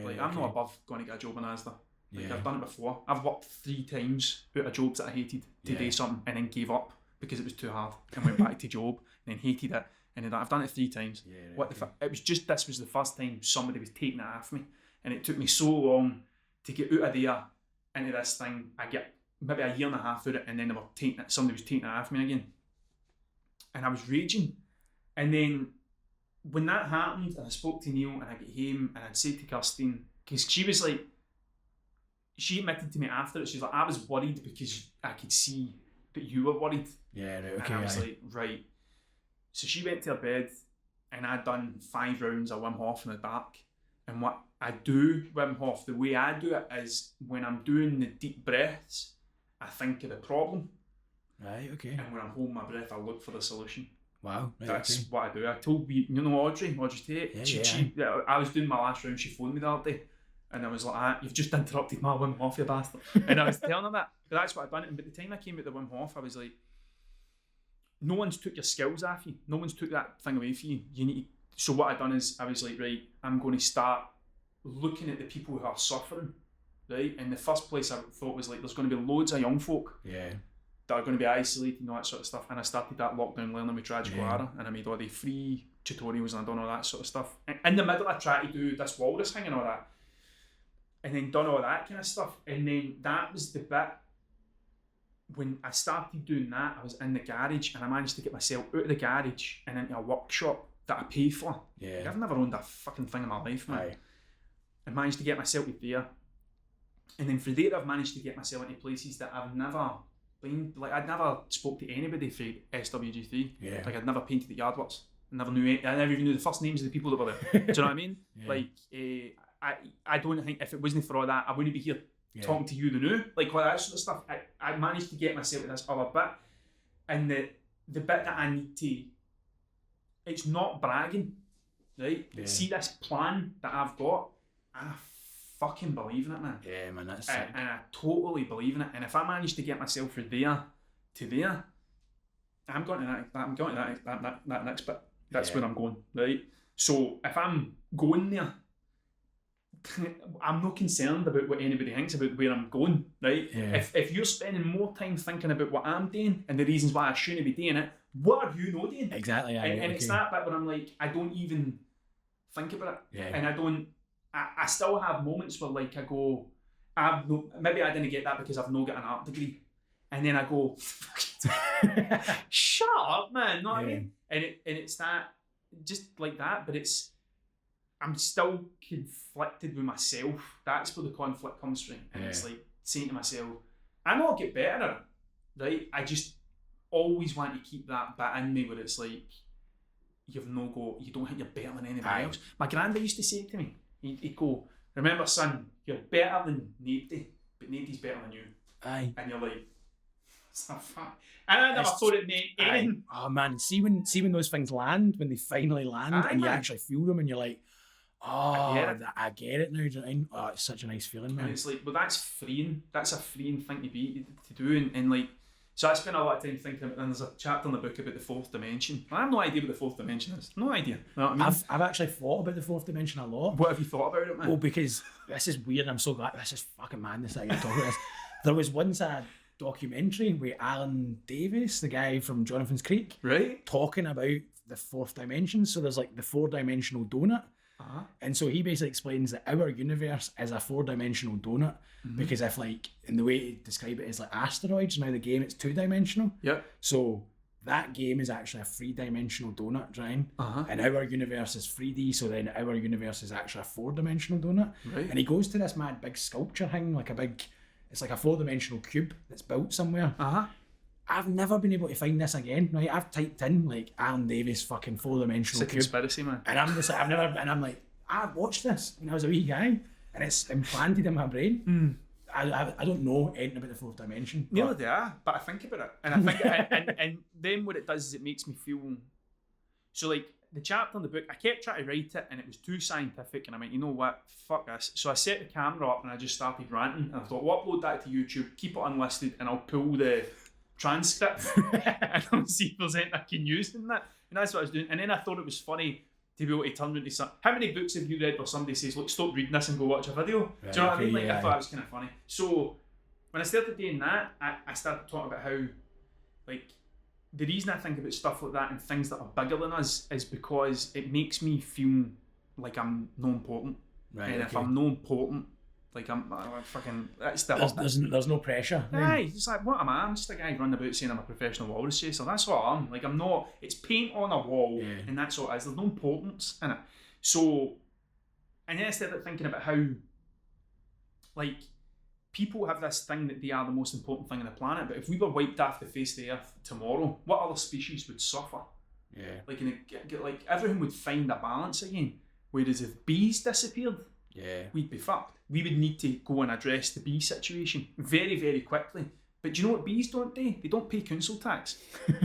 Like, I'm not above going to get a job in Asda. Like, I've done it before. I've worked 3 times out of jobs that I hated to do something, and then gave up because it was too hard, and went back to job, and then hated it, and then I've done it 3 times. What the fuck? It was just, this was the first time somebody was taking it off me, and it took me so long to get out of there into this thing. I get maybe a year and a half out of it, and then somebody was taking it off me again, and I was raging. And then when that happened, and I spoke to Neil, and I got home, and I'd said to Kirstine, because she was like, she admitted to me after it, she was like, I was worried because I could see that you were worried. And I was like, right. So she went to her bed, and I'd done 5 rounds of Wim Hof in the dark. And what I do, Wim Hof, the way I do it is, when I'm doing the deep breaths, I think of the problem. Right, okay. And when I'm holding my breath, I look for the solution. Wow. Right, that's what I do. I told you know Audrey Tate? I was doing my last round, she phoned me the other day, and I was like, you've just interrupted my Wim Hof, you bastard. And I was telling her that. But that's what I'd done. And by the time I came out the Wim Hof, I was like, no one's took your skills off you. No one's took that thing away from you. You need to, so what I'd done is, I was like, right, I'm going to start looking at the people who are suffering, right? And the first place I thought was like, there's going to be loads of young folk that are going to be isolated and all that sort of stuff. And I started that lockdown learning with Tragic Lara, and I made all the free tutorials, and I done all that sort of stuff. And in the middle, I tried to do this walrus thing and all that, and then done all that kind of stuff. And then that was the bit when I started doing that. I was in the garage, and I managed to get myself out of the garage and into a workshop that I pay for. Like, I've never owned a fucking thing in my life, man. I managed to get myself with there, and then from there I've managed to get myself into places that I've never been. Like, I'd never spoke to anybody for SWG3. Like, I'd never painted at Yardworks, I never even knew the first names of the people that were there. Do you know what I mean? Yeah. Like, I don't think if it wasn't for all that, I wouldn't be here talking to you the new. Like, all that sort of stuff. I managed to get myself to this other bit. And the bit that I need to, it's not bragging, right? Yeah. See this plan that I've got, I fucking believe in it, man. Yeah, man, that's sick. And I totally believe in it. And if I manage to get myself from there to there, I'm going to that next bit. That's where I'm going, right? So if I'm going there, I'm not concerned about what anybody thinks about where I'm going, right? Yeah. If you're spending more time thinking about what I'm doing and the reasons why I shouldn't be doing it, what are you not doing? Exactly. Yeah, And it's that bit where I'm like, I don't even think about it. Yeah. And I still have moments where like I go, maybe I didn't get that because I've not got an art degree. And then I go, shut up, man. Know what I mean? And it's that, just like that, but I'm still conflicted with myself. That's where the conflict comes from. And it's like saying to myself, I know I'll get better at it, right? I just always want to keep that bit in me where it's like, you don't think you're better than anybody else. My granddad used to say to me, he'd go, remember son, you're better than nobody, but nobody's better than you. Aye. And you're like, and I never thought it meant anything. Oh man, see when those things land, when they finally land, and you actually feel them, and you're like, oh, I get it now. Do you know what I mean? Oh, it's such a nice feeling, man. And it's like, well, that's freeing. That's a freeing thing to do, and like, so I spent a lot of time thinking about. And there's a chapter in the book about the fourth dimension. I have no idea what the fourth dimension is. No idea. You know what I mean? I've actually thought about the fourth dimension a lot. What have you thought about it, man? Well, because this is weird. I'm so glad. This is fucking madness that I get to talk about this. There was once a documentary with Alan Davis, the guy from Jonathan's Creek, right, talking about the fourth dimension. So there's like the 4-dimensional donut. And so he basically explains that our universe is a 4-dimensional donut, because if like, in the way to describe it is like asteroids, now the game it's 2-dimensional. Yep. So that game is actually a 3-dimensional donut, right? And our universe is 3D, so then our universe is actually a 4-dimensional donut. Right. And he goes to this mad big sculpture thing, like it's like a 4-dimensional cube that's built somewhere. I've never been able to find this again, right? I've typed in like Alan Davis fucking 4-dimensional cube. It's a conspiracy, man. And I'm just like, I'm like, I watched this when I was a wee guy, and it's implanted in my brain. I don't know anything about the fourth dimension. Neither do I, but I think about it. And I think and then what it does is it makes me feel, so like the chapter in the book, I kept trying to write it and it was too scientific, and I went, you know what, fuck this. So I set the camera up and I just started ranting, and I thought, well, upload that to YouTube, keep it unlisted, and I'll pull the transcript and I'll see if there's anything I can use in that. And that's what I was doing. And then I thought it was funny to be able to turn into some. How many books have you read where somebody says, look, stop reading this and go watch a video? Right, do you know what I mean? Like, yeah, I thought it was kind of funny. So when I started doing that, I started talking about how, like, the reason I think about stuff like that and things that are bigger than us is because it makes me feel like I'm no important. Right, and if I'm no important, like I'm fucking, that's the there's no pressure. Aye, it's like, what am I? I'm just a guy running about saying I'm a professional walrus chaser. That's what I am. Like, I'm not. It's paint on a wall, and that's all it is. There's no importance in it. So, and then I started thinking about how, like, people have this thing that they are the most important thing on the planet. But if we were wiped off the face of the earth tomorrow, what other species would suffer? Yeah. Like, like everyone would find a balance again. Whereas if bees disappeared, we'd be fucked. We would need to go and address the bee situation very, very quickly. But do you know what bees don't do? They don't pay council tax. Do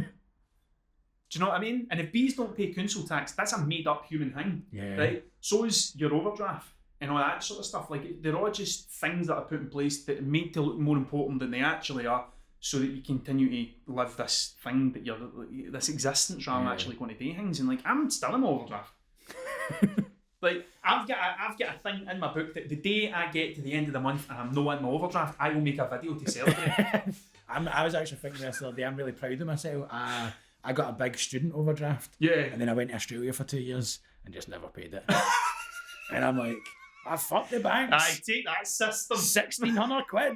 you know what I mean? And if bees don't pay council tax, that's a made-up human thing, right? So is your overdraft and all that sort of stuff. Like, they're all just things that are put in place that are made to look more important than they actually are, so that you continue to live this thing that this existence rather than actually going to do things. And like, I'm still in my overdraft. Like, I've got a thing in my book that the day I get to the end of the month and I'm not in my overdraft, I will make a video to celebrate. I was actually thinking this the other day, I'm really proud of myself. I got a big student overdraft. Yeah. And then I went to Australia for 2 years and just never paid it. And I'm like, I fucked the banks. I take that system. 1,600 quid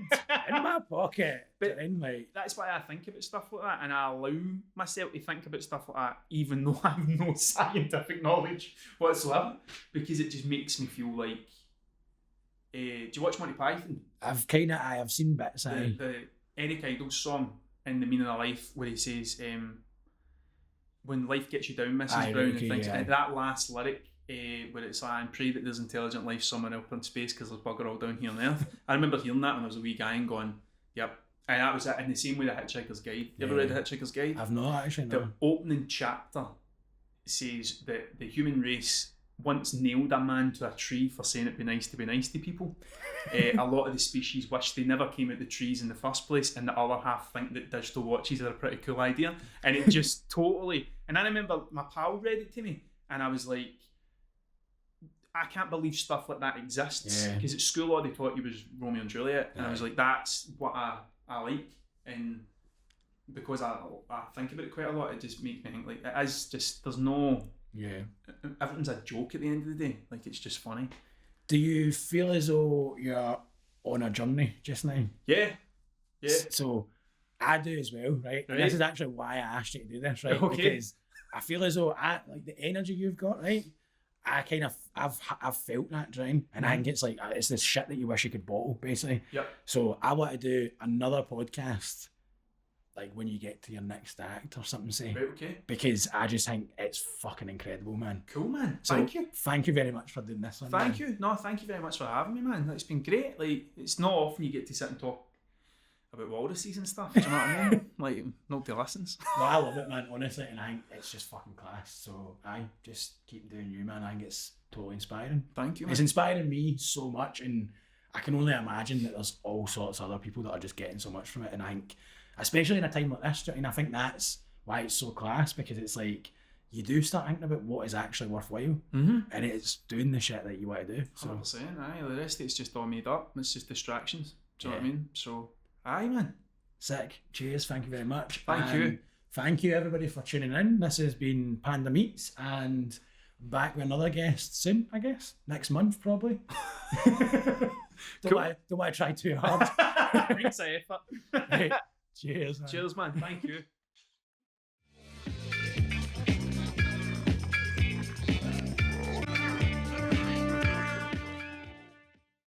in my pocket. But then, like, that's why I think about stuff like that, and I allow myself to think about stuff like that, even though I have no scientific knowledge whatsoever, because it just makes me feel like. Do you watch Monty Python? I've seen bits. The Eric Idle's song in The Meaning of Life, where he says, when life gets you down, Mrs. Aye, Brown, okay, and things. yeah. And that last lyric, where it's like, and pray that there's intelligent life somewhere up in space because there's bugger all down here on Earth. I remember hearing that when I was a wee guy and going, yep. And that was it, in the same way the Hitchhiker's Guide. You ever read the Hitchhiker's Guide? I've not actually, no. The opening chapter says that the human race once nailed a man to a tree for saying it'd be nice to people. A lot of the species wish they never came out the trees in the first place, and the other half think that digital watches are a pretty cool idea. And it just totally... And I remember my pal read it to me, and I was like, I can't believe stuff like that exists. Because at school all they taught you was Romeo and Juliet, and I was like, that's what I like. And because I think about it quite a lot, it just makes me think like, it is just, there's no... Yeah. Everything's a joke at the end of the day. Like, it's just funny. Do you feel as though you're on a journey just now? Yeah. Yeah. So I do as well, right? And this is actually why I asked you to do this, right? Okay. Because I feel as though like the energy you've got, right? I've felt that drain, and I think it's like it's this shit that you wish you could bottle, basically. Yep. So I want to do another podcast, like when you get to your next act or something, say. Right, okay. Because I just think it's fucking incredible, man. Cool, man. So thank you. Thank you very much for doing this one. Thank you. No, thank you very much for having me, man. It's been great. Like, it's not often you get to sit and talk about walruses and stuff. Do you know what I mean? Like, nobody listens. No, I love it, man, honestly, and I think it's just fucking class. So I just keep doing you, man. I think it's totally inspiring. Thank you, man. It's inspiring me so much, and I can only imagine that there's all sorts of other people that are just getting so much from it. And I think, especially in a time like this, and I think that's why it's so class, because it's like you do start thinking about what is actually worthwhile, and it's doing the shit that you want to do. So 100%, aye. The rest of it's just all made up. It's just distractions. Do you know what I mean? So, aye, man. Sick. Cheers. Thank you very much. Thank you. Thank you, everybody, for tuning in. This has been Panda Meets, and back with another guest soon, I guess. Next month, probably. Don't want to try too hard. Brings the effort. Right. Cheers, man. Cheers, man. Thank you.